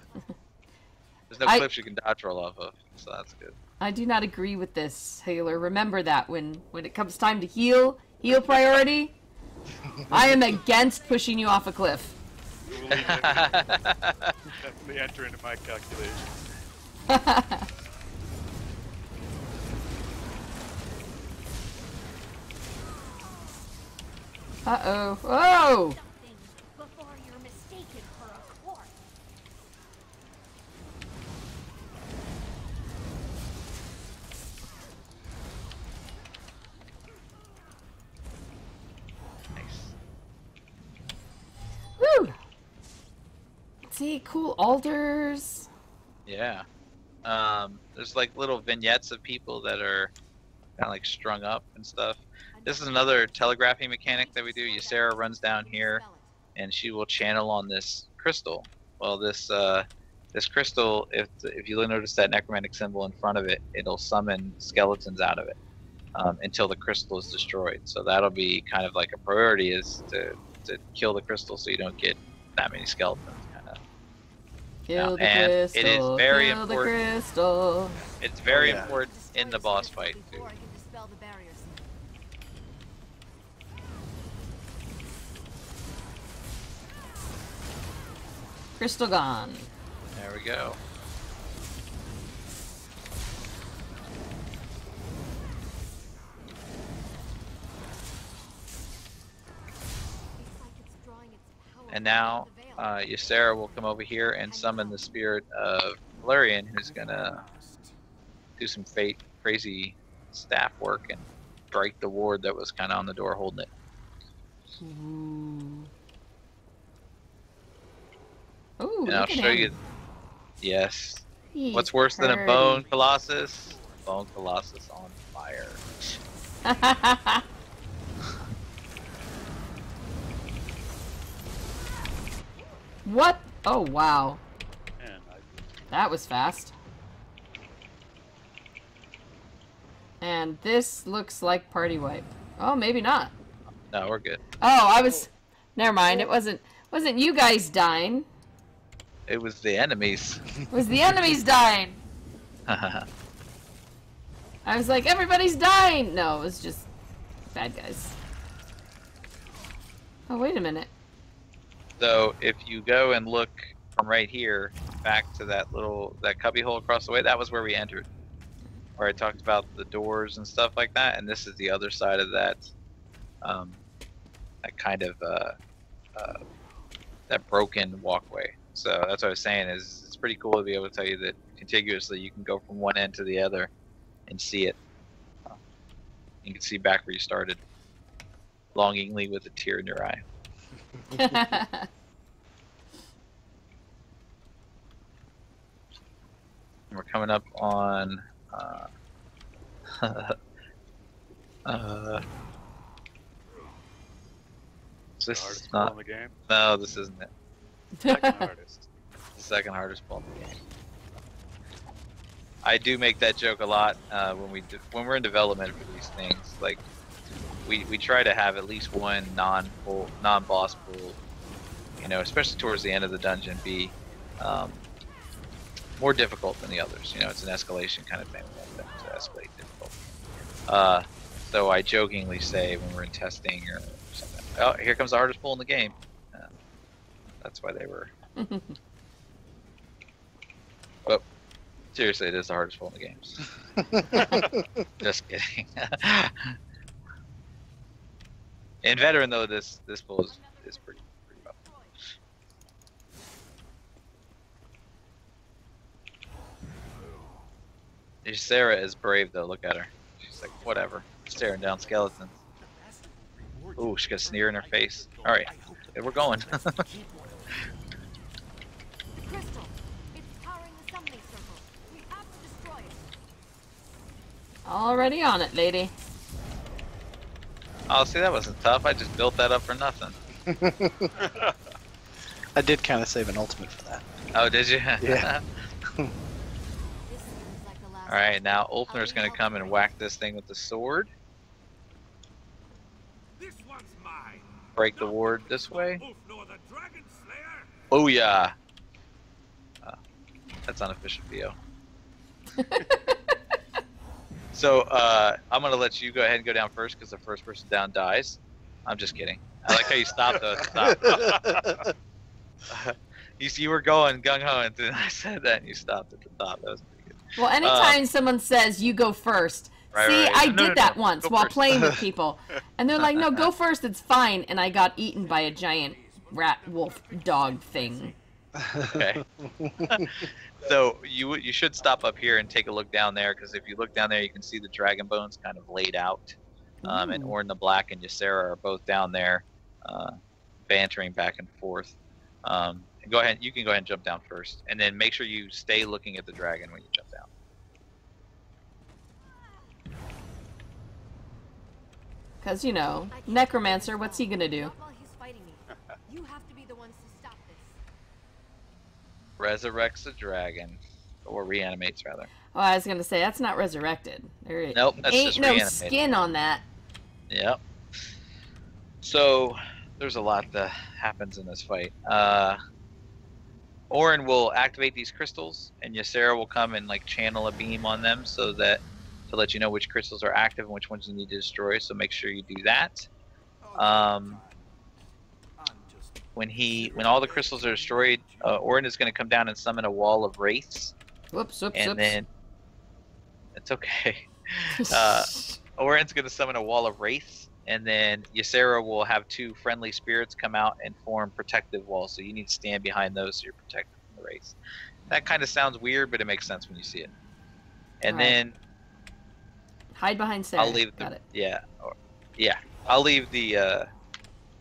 There's no I- cliffs you can dodge roll off of, so that's good. I do not agree with this, healer. Remember that when it comes time to heal priority, I am against pushing you off a cliff. You will definitely enter into my calculations. Uh-oh. Whoa! Before you're mistaken for a corpse. Nice. Woo! See, cool altars. Yeah. There's like little vignettes of people that are kind of like strung up and stuff. This is another telegraphing mechanic that we do. Ysera runs down here, and she will channel on this crystal. Well, this crystal, if you notice that necromantic symbol in front of it, it'll summon skeletons out of it until the crystal is destroyed. So that'll be kind of like a priority, is to kill the crystal so you don't get that many skeletons. Kill the And it crystal. is very kill the important. crystal. It's very Oh, yeah. important in the boss fight too. Before I can dispel the barriers. Crystal gone. There we go. It's like it's drawing its power And now, from the veil. Ysera will come over here and summon the spirit of Valerian, who's gonna do some crazy staff work and break the ward that was kind of on the door holding it. Ooh. Ooh, And I'll look at show him. you. Yes. He's What's worse than a pretty. bone colossus? Bone colossus on fire. What? Oh, wow. And That was fast. And this looks like party wipe. Oh, maybe not. No, we're good. Oh, I was... Never mind. It wasn't you guys dying. It was the enemies. It was the enemies dying. I was like, everybody's dying. No, it was just bad guys. Oh, wait a minute. So if you go and look from right here back to that cubby hole across the way, that was where we entered. Where I talked about the doors and stuff like that, and this is the other side of that. That kind of that broken walkway. So that's what I was saying. Is it's pretty cool to be able to tell you that contiguously you can go from one end to the other and see it. You can see back where you started, longingly with a tear in your eye. We're coming up on. the This hardest is ball not. in the game. No, this isn't it. Second hardest. The second hardest ball in the game. I do make that joke a lot when we're in development for these things. Like we try to have at least one non-boss pool, especially towards the end of the dungeon, be more difficult than the others. It's an escalation kind of thing. We want them to escalate difficult. So I jokingly say when we're in testing or something, oh, here comes the hardest pool in the game. That's why they were. But seriously, it is the hardest pool in the games. Just kidding. In veteran though, this pool is pretty rough. Sarah is brave though. Look at her. She's like, whatever, staring down skeletons. Ooh, she got a sneer in her face. All right, okay, we're going. Crystal, it's powering the summoning circle. We have to destroy it. Already on it, lady. Oh, see, that wasn't tough. I just built that up for nothing. I did kind of save an ultimate for that. Oh, did you? Yeah. This seems like the last. All right, now Ulfner's gonna come and whack this thing with the sword. This one's mine. Break the ward this way. Ulfnor the Dragon Slayer. Oh yeah. That's unofficial VO. So I'm gonna let you go ahead and go down first because the first person down dies. I'm just kidding. I like how you stopped though. Stop. You were going gung ho, and then I said that, and you stopped at the top. That was pretty good. Well, anytime someone says you go first, Right, see, right. I No, did that once Go while first. playing with people, and they're like, "No, go first. It's fine." And I got eaten by a giant rat, wolf, dog thing. Okay. So you should stop up here and take a look down there, because if you look down there, you can see the dragon bones kind of laid out. And Ooh. Orin the Black and Ysera are both down there, bantering back and forth. Go ahead. You can go ahead and jump down first, and then make sure you stay looking at the dragon when you jump down. Because, Necromancer, what's he gonna do? Not while he's fighting me. You have to be the ones to stop this. Resurrects a dragon, or reanimates rather. Oh, I was gonna say, that's not resurrected. There Nope, that's ain't just no reanimated. skin on that. Yep. So there's a lot that happens in this fight. Orin will activate these crystals, and Ysera will come and channel a beam on them so that to let you know which crystals are active and which ones you need to destroy. So make sure you do that. When all the crystals are destroyed, Orin is going to come down and summon a wall of wraiths, Whoops. and then it's okay. Oren's going to summon a wall of wraiths, and then Ysera will have 2 friendly spirits come out and form protective walls. So you need to stand behind those so you're protected from the wraiths. That kind of sounds weird, but it makes sense when you see it. And All right. then Hide behind Sarah. I'll leave Got it. yeah, I'll leave the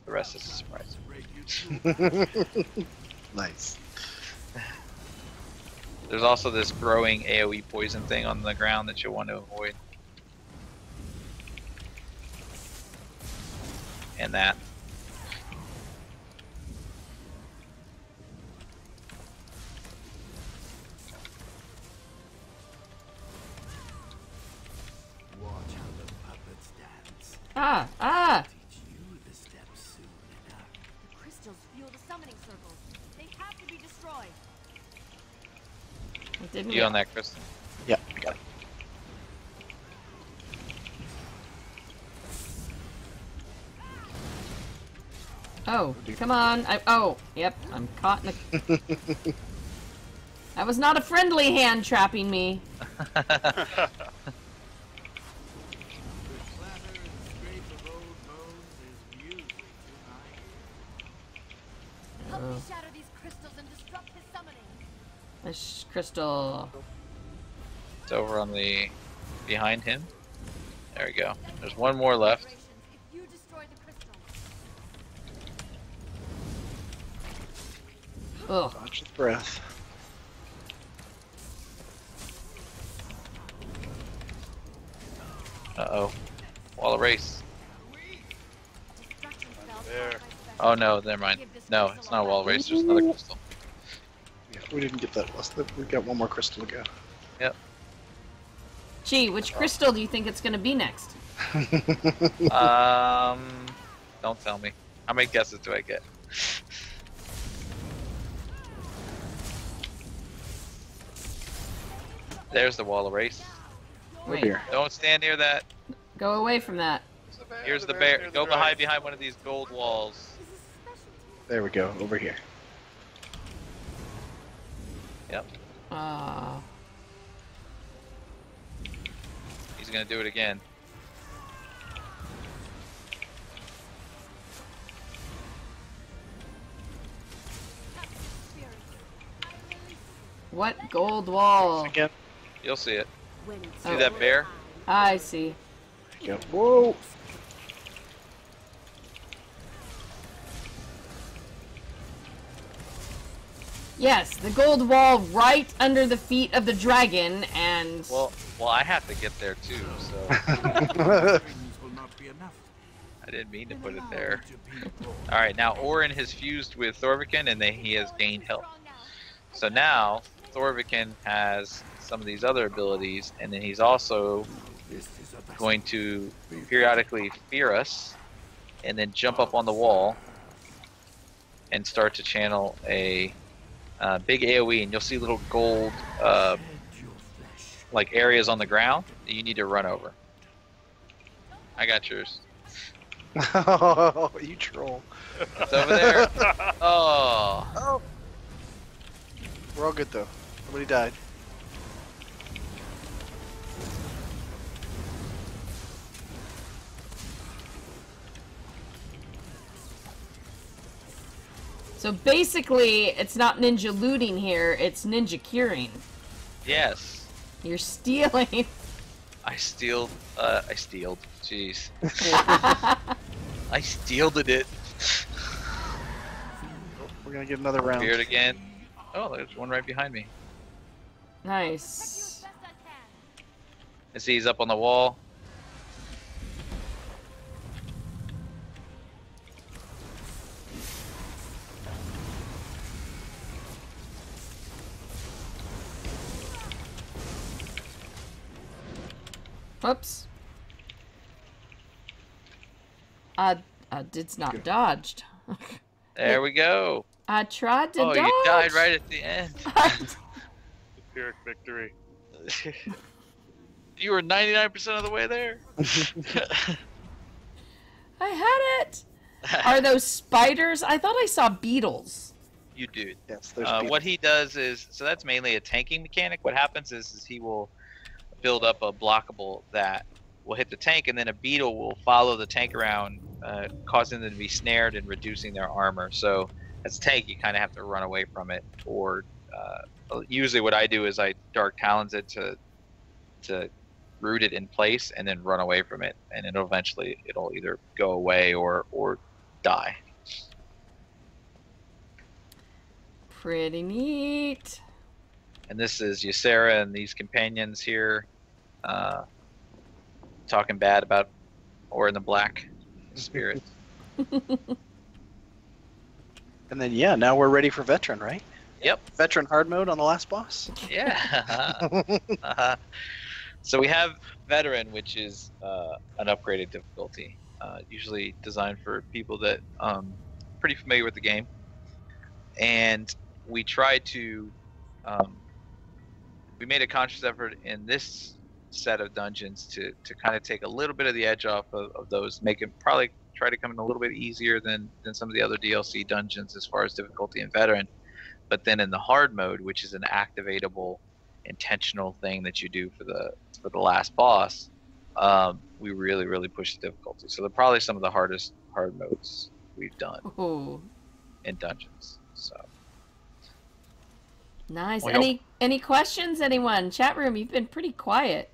rest as a surprise. Nice. There's also this growing AoE poison thing on the ground that you'll want to avoid. And that. Watch how the puppets dance. Ah! Teach you the steps soon enough. The crystals fuel the summoning circles. They have to be destroyed. It didn't You get- on that, Kristen? Yeah, I got it. Oh, come on. Yep, I'm caught in the... That was not a friendly hand trapping me. The clatter and scrape of old bones is music to my Help me shatter these crystals and disrupt his summoning. This crystal. It's over on the behind him. There we go. There's one more left. If you destroy the crystals. Ugh. Watch his breath. Uh-oh. Wall of race. Destruction spells There. are my specialty. Oh no, never mind. Give this No, crystal it's not a a wall of race. There's another crystal. Yeah, we didn't get that last. We got one more crystal to go. Yep. Gee, which crystal do you think it's gonna be next? Don't tell me. How many guesses do I get? There's the wall of race. Over Wait, here. Don't stand near that. go away from that. Here's the bear. Go behind one of these gold walls. This is a specialty. There we go. Over here. Yep. He's gonna do it again. What gold wall? Again. You'll see it. When it's See that bear? I see. Go. Whoa. Yes, the gold wall right under the feet of the dragon, and Well, I have to get there too, so Things will not be enough. I didn't mean to put it there. To be born. All right, now Orin has fused with Thorvikin, and then he has gained health. So now Thorvikin has some of these other abilities, and then he's also This is a battle. going to periodically fear us, and then jump up on the wall and start to channel a big AoE, and you'll see little gold Shed your flesh. like areas on the ground that you need to run over. I got yours. Oh, you troll. It's over there. Oh, Oh. We're all good though. Nobody died. so basically, it's not ninja looting here; it's ninja curing. yes. You're stealing. I stealed. Jeez. I stealed it. We're gonna get another round. Feared again. Oh, there's one right behind me. Nice. Best I can. I see he's up on the wall. Whoops. I did not dodged. There we go. I tried to Oh, dodge. you died right at the end. Pyrrhic victory. You were 99% of the way there. I had it. Are those spiders? I thought I saw beetles. You do. Yes, there's What he does is, so that's mainly a tanking mechanic. What happens is he will build up a blockable that will hit the tank, and then a beetle will follow the tank around, causing them to be snared and reducing their armor. So as a tank, you kind of have to run away from it, or usually what I do is I Dark Talons it to root it in place and then run away from it, and it'll either go away or die. Pretty neat. And this is Ysera and these companions here, talking bad about Or in the Black spirit. And then now we're ready for veteran, right? Yep. Veteran hard mode on the last boss. Yeah. So we have veteran, which is an upgraded difficulty, usually designed for people that pretty familiar with the game. And we tried to we made a conscious effort in this set of dungeons to kind of take a little bit of the edge off of those, make it probably try to come in a little bit easier than some of the other DLC dungeons as far as difficulty and veteran. But then in the hard mode, which is an activatable intentional thing that you do for the last boss, we really push the difficulty. So they're probably some of the hardest hard modes we've done in dungeons. So nice. Any questions, anyone? Chat room, you've been pretty quiet.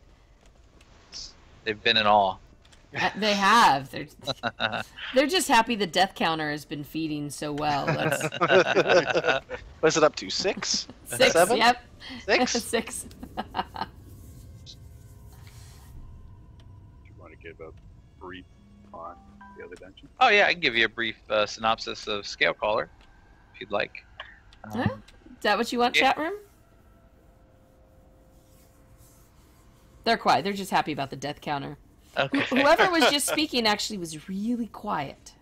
They've been in awe. They have. They're just happy the death counter has been feeding so well. What's it up to? 6? 6? 7? Yep. 6? 6. Do you want to give a brief on the other dungeon? Oh yeah, I can give you a brief synopsis of Scalecaller, if you'd like. Is that what you want, chat room? They're quiet. They're just happy about the death counter. Okay. Whoever was just speaking actually was really quiet.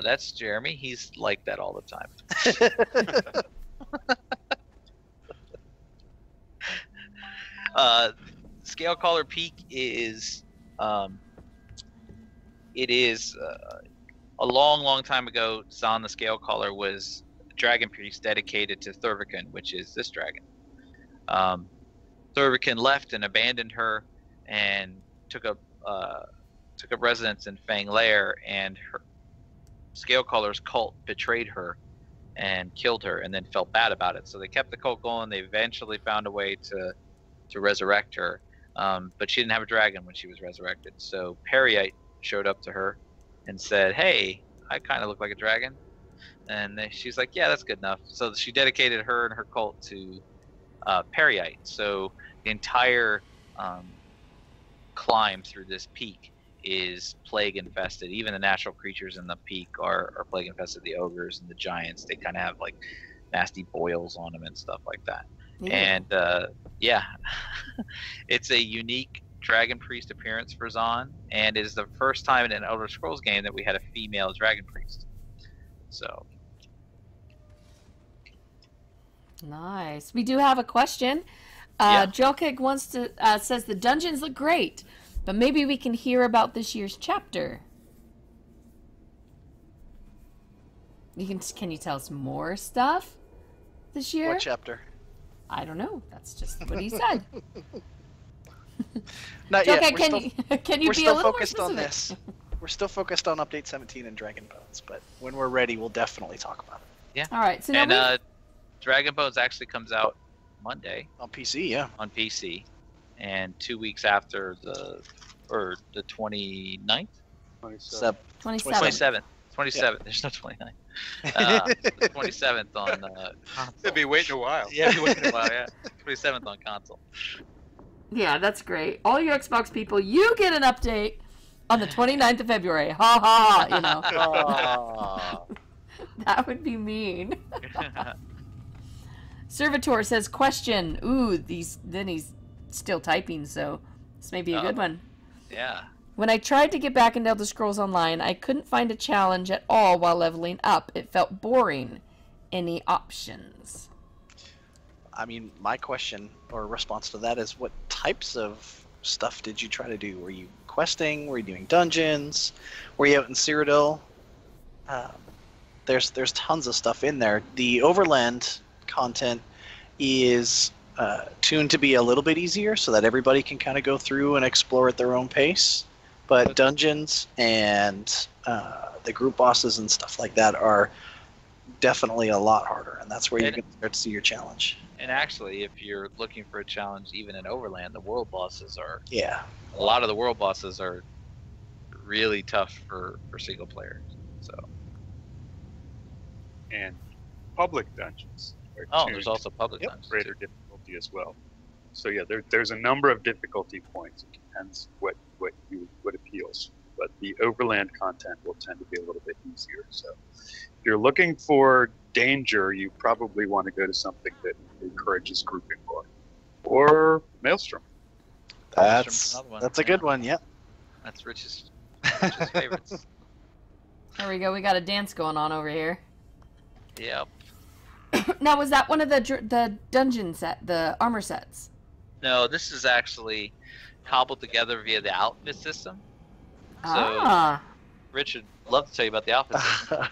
That's Jeremy. He's like that all the time. Scalecaller Peak is a long time ago. Zahn the Scalecaller was a dragon priest dedicated to Thurvican, which is this dragon. Thurvican left and abandoned her and took up residence in Fang Lair, and her Scalecoller's cult betrayed her and killed her, and then felt bad about it. So they kept the cult going. They eventually found a way to resurrect her, but she didn't have a dragon when she was resurrected. So Periite showed up to her and said, "Hey, I kind of look like a dragon," and she's like, "Yeah, that's good enough." So she dedicated her and her cult to Periite. So the entire climb through this peak is plague infested. Even the natural creatures in the peak are plague infested. The ogres and the giants, they kind of have like nasty boils on them and stuff like that. Yeah. And it's a unique dragon priest appearance for Zahn, and it is the first time in an Elder Scrolls game that we had a female dragon priest. So nice. We do have a question. Jolkig wants to says the dungeons look great, but maybe we can hear about this year's chapter. Can you tell us more stuff this year? What chapter? I don't know. That's just what he said. Not Jolkig, yet. Can you we're be still a little focused more on specific? this. We're still focused on Update 17 and Dragon Bones, but when we're ready, we'll definitely talk about it. Yeah. All right. So and Dragon Bones actually comes out Monday on PC. Yeah. On PC, and 2 weeks after the 29th. 27th. 27th. Yeah. There's no 29th. The 27th on console. They'll be waiting a while. Yeah, be waiting a while. Yeah, 27th on console. Yeah, that's great. All you Xbox people, you get an update on the 29th of February. Ha ha, you know. That would be mean. Servitor says, question. Ooh, then he's still typing, so this may be a good one. Yeah. When I tried to get back into Elder Scrolls Online, I couldn't find a challenge at all while leveling up. It felt boring. Any options? I mean, my question or response to that is, what types of stuff did you try to do? Were you questing? Were you doing dungeons? Were you out in Cyrodiil? There's tons of stuff in there. The Overland content is tuned to be a little bit easier so that everybody can kind of go through and explore at their own pace. But dungeons and the group bosses and stuff like that are definitely a lot harder, and that's where you're going to start to see your challenge. And actually, if you're looking for a challenge, even in Overland, the world bosses are... Yeah. A lot of the world bosses are really tough for single players. So. And public dungeons. There's also public dungeons. Greater difficulty as well. So yeah, there's a number of difficulty points. It depends what appeals. But the Overland content will tend to be a little bit easier. So if you're looking for danger, you probably want to go to something that encourages grouping more. Or Maelstrom. That's a good one, yeah. That's Rich's favorites. There we go. We got a dance going on over here. Yep. Now, was that one of the dungeon set, the armor sets? No, this is actually cobbled together via the outfit system. So, Rich would love to tell you about the outfit system.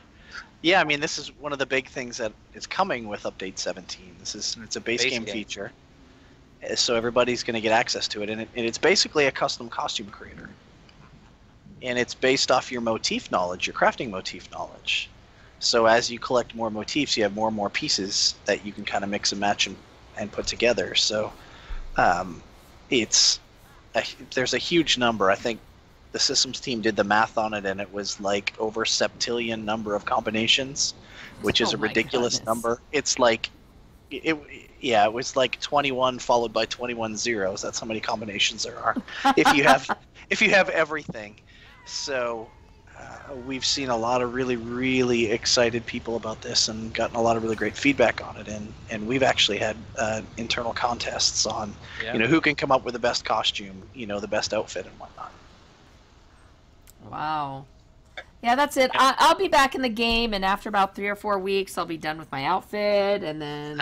Yeah, I mean, this is one of the big things that is coming with Update 17. It's a base game feature, so everybody's going to get access to it, and it's basically a custom costume creator. And it's based off your motif knowledge, your crafting motif knowledge. So as you collect more motifs, you have more and more pieces that you can kind of mix and match and put together. So there's a huge number. I think the systems team did the math on it, and it was like over septillion number of combinations, which is a ridiculous number. It's like, it was like 21 followed by 21 zeros. That's how many combinations there are if you have everything. So we've seen a lot of really, really excited people about this and gotten a lot of really great feedback on it. And we've actually had internal contests on, who can come up with the best costume, the best outfit and whatnot. Wow. Yeah, that's it. I'll be back in the game, and after about 3 or 4 weeks, I'll be done with my outfit, and then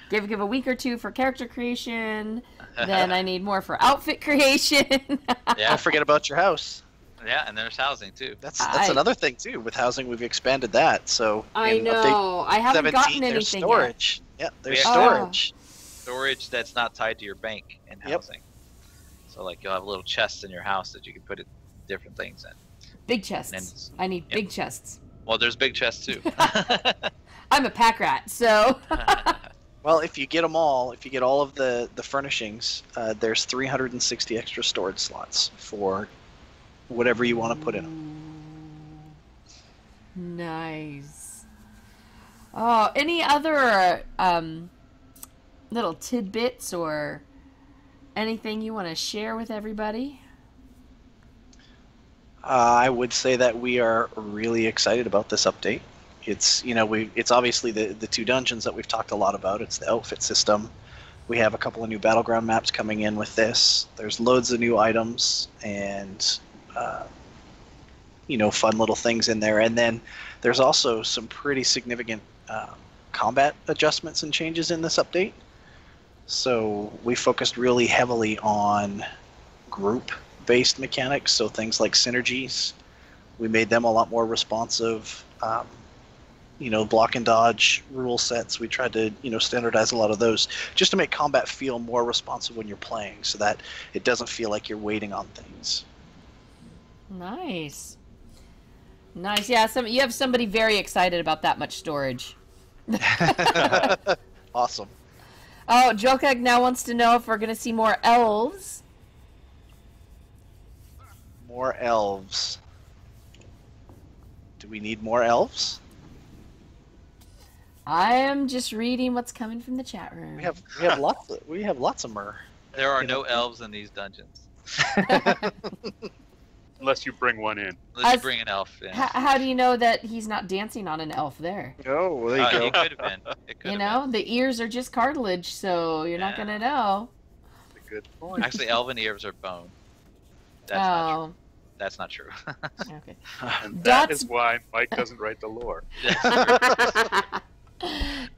give a week or two for character creation. Then I need more for outfit creation. Yeah. Don't forget about your house. Yeah, and there's housing too. That's another thing too. With housing, we've expanded that. So I know. I haven't gotten anything storage. yet. Yeah, there's storage. Storage that's not tied to your bank and housing. Yep. So like you'll have little chests in your house that you can put different things in. Big chests. I need big chests. Well, there's big chests too. I'm a pack rat, so. Well, if you get them all, if you get all of the furnishings, there's 360 extra storage slots for whatever you want to put in them. Nice. Oh, any other little tidbits or anything you want to share with everybody? I would say that we are really excited about this update. It's it's obviously the 2 dungeons that we've talked a lot about. It's the outfit system. We have a couple of new battleground maps coming in with this. There's loads of new items and fun little things in there. And then there's also some pretty significant combat adjustments and changes in this update. So we focused really heavily on group-based mechanics, so things like synergies. We made them a lot more responsive. Block and dodge rule sets. We tried to, standardize a lot of those just to make combat feel more responsive when you're playing, so that it doesn't feel like you're waiting on things. Nice. Yeah, you have somebody very excited about that much storage. Awesome. Oh, Jokeg now wants to know if we're going to see more elves. More elves. Do we need more elves? I am just reading what's coming from the chat room. We have lots of myrrh. There are no elves in these dungeons. Unless you bring one in. Unless you bring an elf in. How do you know that he's not dancing on an elf there? Oh, there you go. It could have been. The ears are just cartilage, so you're not going to know. That's a good point. Actually, elven ears are bone. That's not true. Okay. And that is why Mike doesn't write the lore.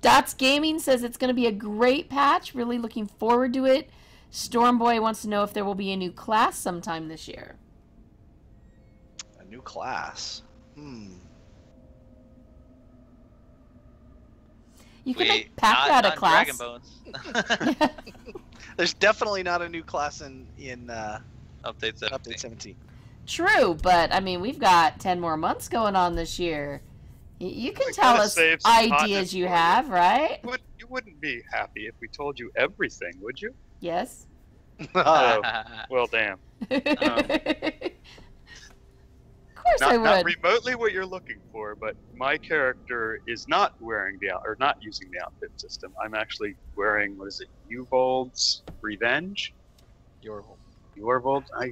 Dots Gaming says it's going to be a great patch. Really looking forward to it. Stormboy wants to know if there will be a new class sometime this year. A new class? You can make pack out of class. Dragon Bones. There's definitely not a new class in Update 17. Update 17. True, but I mean, we've got 10 more months going on this year. You can We tell gotta us save some ideas hotness you for have, right? You wouldn't be happy if we told you everything, would you? Yes. Oh, well, damn. Of course I Not would. remotely what you're looking for, but my character is not wearing not using the outfit system. I'm actually wearing, what is it, Uvold's Revenge? Yorvold.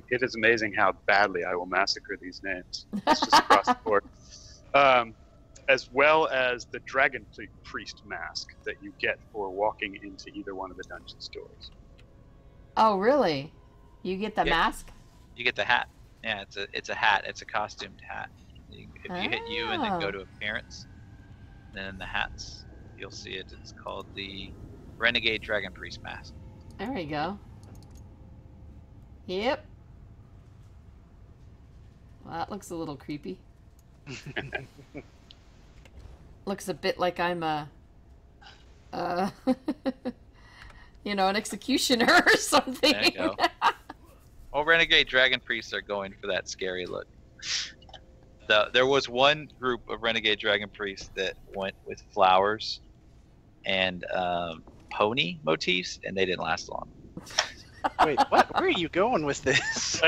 It is amazing how badly I will massacre these names. It's just across the board. As well as the Dragon Priest mask that you get for walking into either one of the dungeon doors. Oh, really? You get the Yeah. mask? You get the hat. Yeah, it's a hat. It's a costumed hat. If you hit U and then go Oh. to appearance, then in the hats, you'll see it. It's called the Renegade Dragon Priest mask. There we go. Yep. Well, that looks a little creepy. Looks a bit like I'm you know, an executioner or something. There you go. All Renegade Dragon Priests are going for that scary look. There was one group of Renegade Dragon Priests that went with flowers and pony motifs, and they didn't last long. Wait, what? Where are you going with this?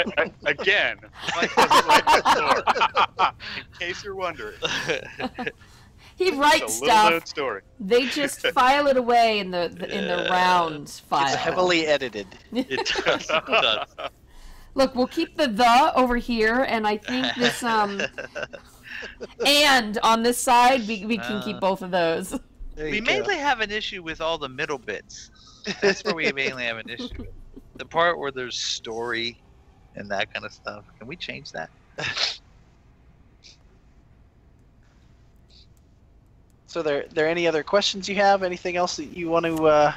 Again, Mike doesn't like the story. In case you're wondering. He writes It's a little known stuff. story. They just file it away in the round file. It's heavily edited. It does. It does. Look, we'll keep the over here, and I think this and on this side we can keep both of those. There We you go. mainly have an issue with all the middle bits. That's where we mainly have an issue with. The part where there's story and that kind of stuff. Can we change that? So there any other questions you have? Anything else that you want to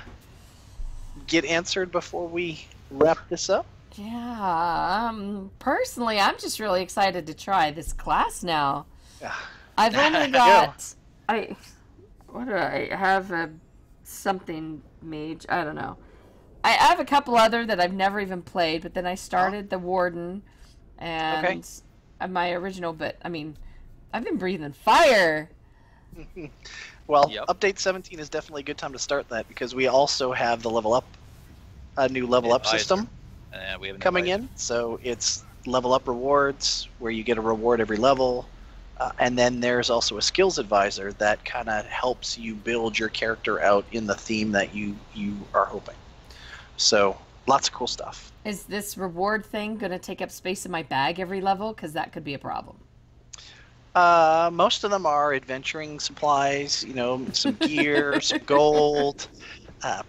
get answered before we wrap this up? Yeah, personally, I'm just really excited to try this class now. Yeah. I've only got what do I have? Something mage. I don't know. I have a couple other that I've never even played, but then I started the warden and my original. But I mean, I've been breathing fire. Well, Yep. Update 17 is definitely a good time to start that because we also have the level up, a new level up Advisor. system We have an coming advisor. in. So it's level up rewards where you get a reward every level. And then there's also a skills advisor that kind of helps you build your character out in the theme that you are hoping. So lots of cool stuff. Is this reward thing going to take up space in my bag every level? Because that could be a problem. Most of them are adventuring supplies, you know, some gear, some gold,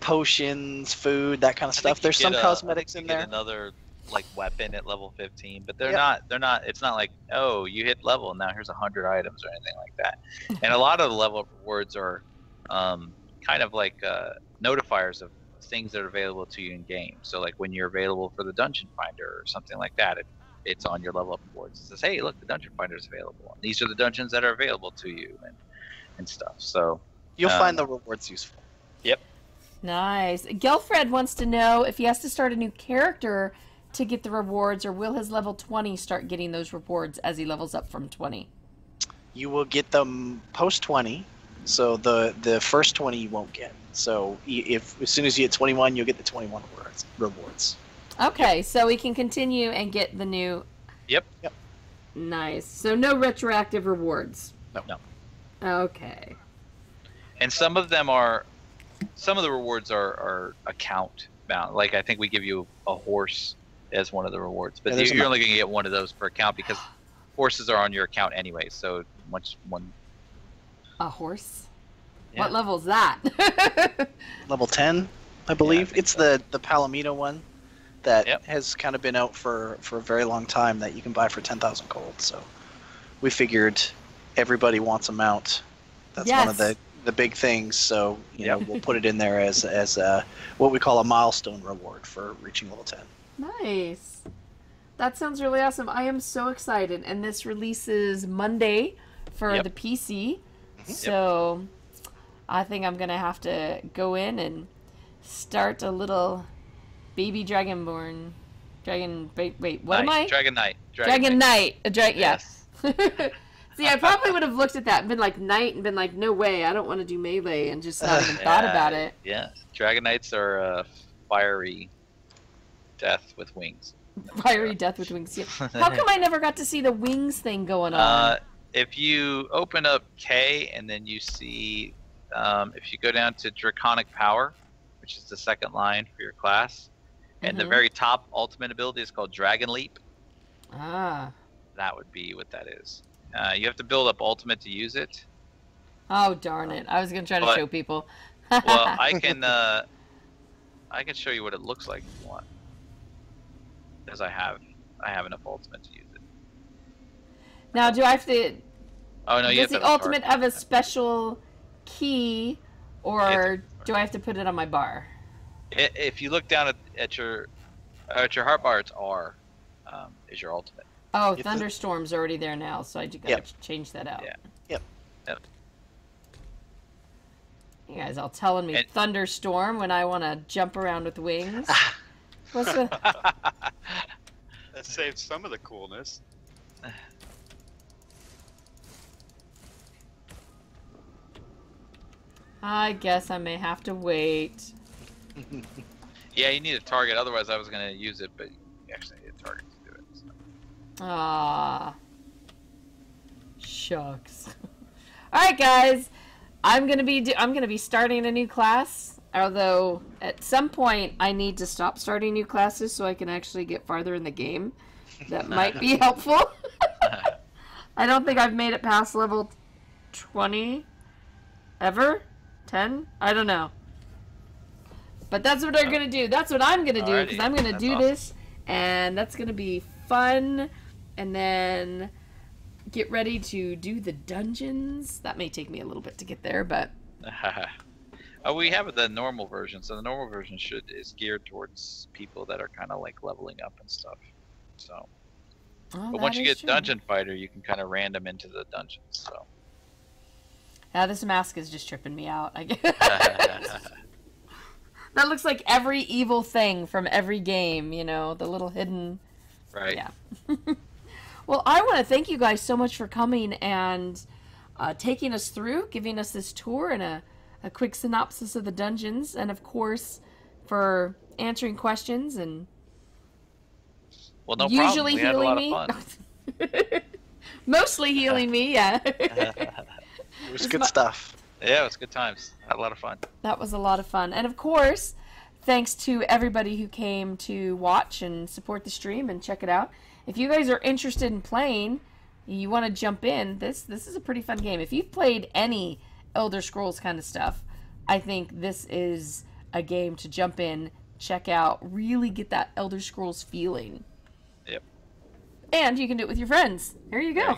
potions, food, that kind of I stuff. think There's you some get cosmetics you in get there. Another like weapon at level 15, but they're Yep. not. It's not like, oh, you hit level now here's 100 items or anything like that. And a lot of the level up rewards are kind of like notifiers of things that are available to you in game. So like when you're available for the dungeon finder or something like that, it's on your level up rewards. It says, hey, look, the dungeon finder is available. And these are the dungeons that are available to you and stuff. So You'll find the rewards useful. Nice. Gelfred wants to know if he has to start a new character to get the rewards, or will his level 20 start getting those rewards as he levels up from 20? You will get them post 20, so the first 20 you won't get. So if as soon as you hit 21, you'll get the 21 rewards. Okay, so we can continue and get the new... Yep. Nice. So no retroactive rewards. No. Okay. And some of the rewards are account bound. Like I think we give you a horse as one of the rewards, but Yeah, there's you're only going to get one of those per account because horses are on your account anyway. So one. A horse? Yeah. What level is that? Level 10, I believe. think It's so. the Palomino one that Yep. has kind of been out for a very long time that you can buy for 10,000 gold. So we figured everybody wants a mount. That's one of Yes. the big things. So Yep. we'll put it in there as what we call a milestone reward for reaching level 10. Nice. That sounds really awesome. I am so excited. And this releases Monday for Yep. the PC. Mm-hmm. So I think I'm gonna have to go in and start a little baby dragonborn. Wait, what am I? Dragon Knight. Dragon Knight. Yes. See, I Yeah. probably would have looked at that and been like knight and been like, no way, I don't want to do melee, and just not even thought about it. Yeah. Dragon Knights are fiery death with wings. Fiery death with wings. Yeah. How come I never got to see the wings thing going on? If you open up K and then you see, if you go down to Draconic Power, which is the second line for your class, and the very top ultimate ability is called Dragon Leap. Ah. That would be what that is. You have to build up ultimate to use it. Oh, darn it. I was going to try to show people. Well, I can show you what it looks like if you want. Because I have enough ultimate to use it. Now, do I have to... Oh, no, you have does to the ultimate have a special key, or do I have to put it on my bar? If you look down at your heart bar, it's R is your ultimate. Oh, Thunderstorm's already there now, so I just gotta change that out. Yeah. Yep. You guys all telling me Thunderstorm when I want to jump around with wings. What's the... That saves some of the coolness. I guess I may have to wait. Yeah, you need a target. Otherwise, I was gonna use it, but you actually need a target to do it. So. Ah, shucks. All right, guys, I'm gonna be starting a new class. Although at some point I need to stop starting new classes so I can actually get farther in the game. That might be helpful. I don't think I've made it past level 20 ever. 10? I don't know. But that's what I'm gonna do. That's what I'm gonna do, because I'm gonna do this, and that's gonna be fun. And then get ready to do the dungeons. That may take me a little bit to get there, but Oh, we have the normal version, so the normal version is geared towards people that are kind of like leveling up and stuff. So, but once you get Dungeon Fighter, you can kind of random into the dungeons. So. Yeah, this mask is just tripping me out, I guess. That looks like every evil thing from every game, you know, the little hidden... Right. Yeah. Well, I want to thank you guys so much for coming and taking us through, giving us this tour and a quick synopsis of the dungeons, and of course, for answering questions and well, no usually problem. Healing had a lot me. Of fun. Mostly healing me, yeah. It was good stuff. Yeah, it was good times. Had a lot of fun. That was a lot of fun. And of course, thanks to everybody who came to watch and support the stream and check it out. If you guys are interested in playing, you want to jump in, this is a pretty fun game. If you've played any Elder Scrolls kind of stuff, I think this is a game to jump in, check out, really get that Elder Scrolls feeling. Yep. And you can do it with your friends. There you go.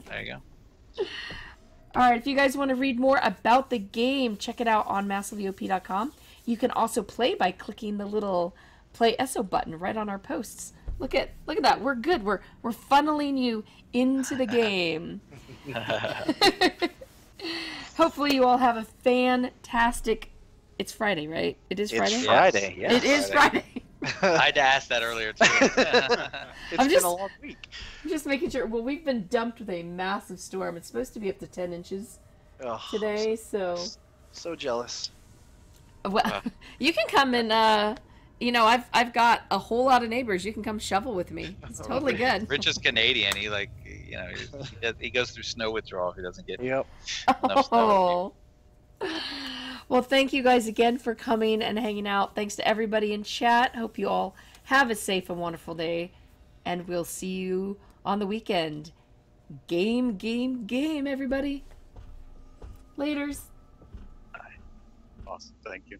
There you go. All right, if you guys want to read more about the game, check it out on massivelyop.com. You can also play by clicking the little Play ESO button right on our posts. Look at that. We're good. We're funneling you into the game. Hopefully you all have a fantastic... It's Friday, right? It is Friday? It's Friday, yeah. It is Friday. I had to ask that earlier, too. It's been a long week. I'm just making sure. Well, we've been dumped with a massive storm. It's supposed to be up to 10 inches today, so... So jealous. Well, you can come and, you know, I've got a whole lot of neighbors. You can come shovel with me. It's totally good. Rich is Canadian. He, like, you know, he goes through snow withdrawal if he doesn't get Yep. enough snow. Well, thank you guys again for coming and hanging out. Thanks to everybody in chat. Hope you all have a safe and wonderful day. And we'll see you on the weekend. Game, everybody. Laters. Awesome. Thank you.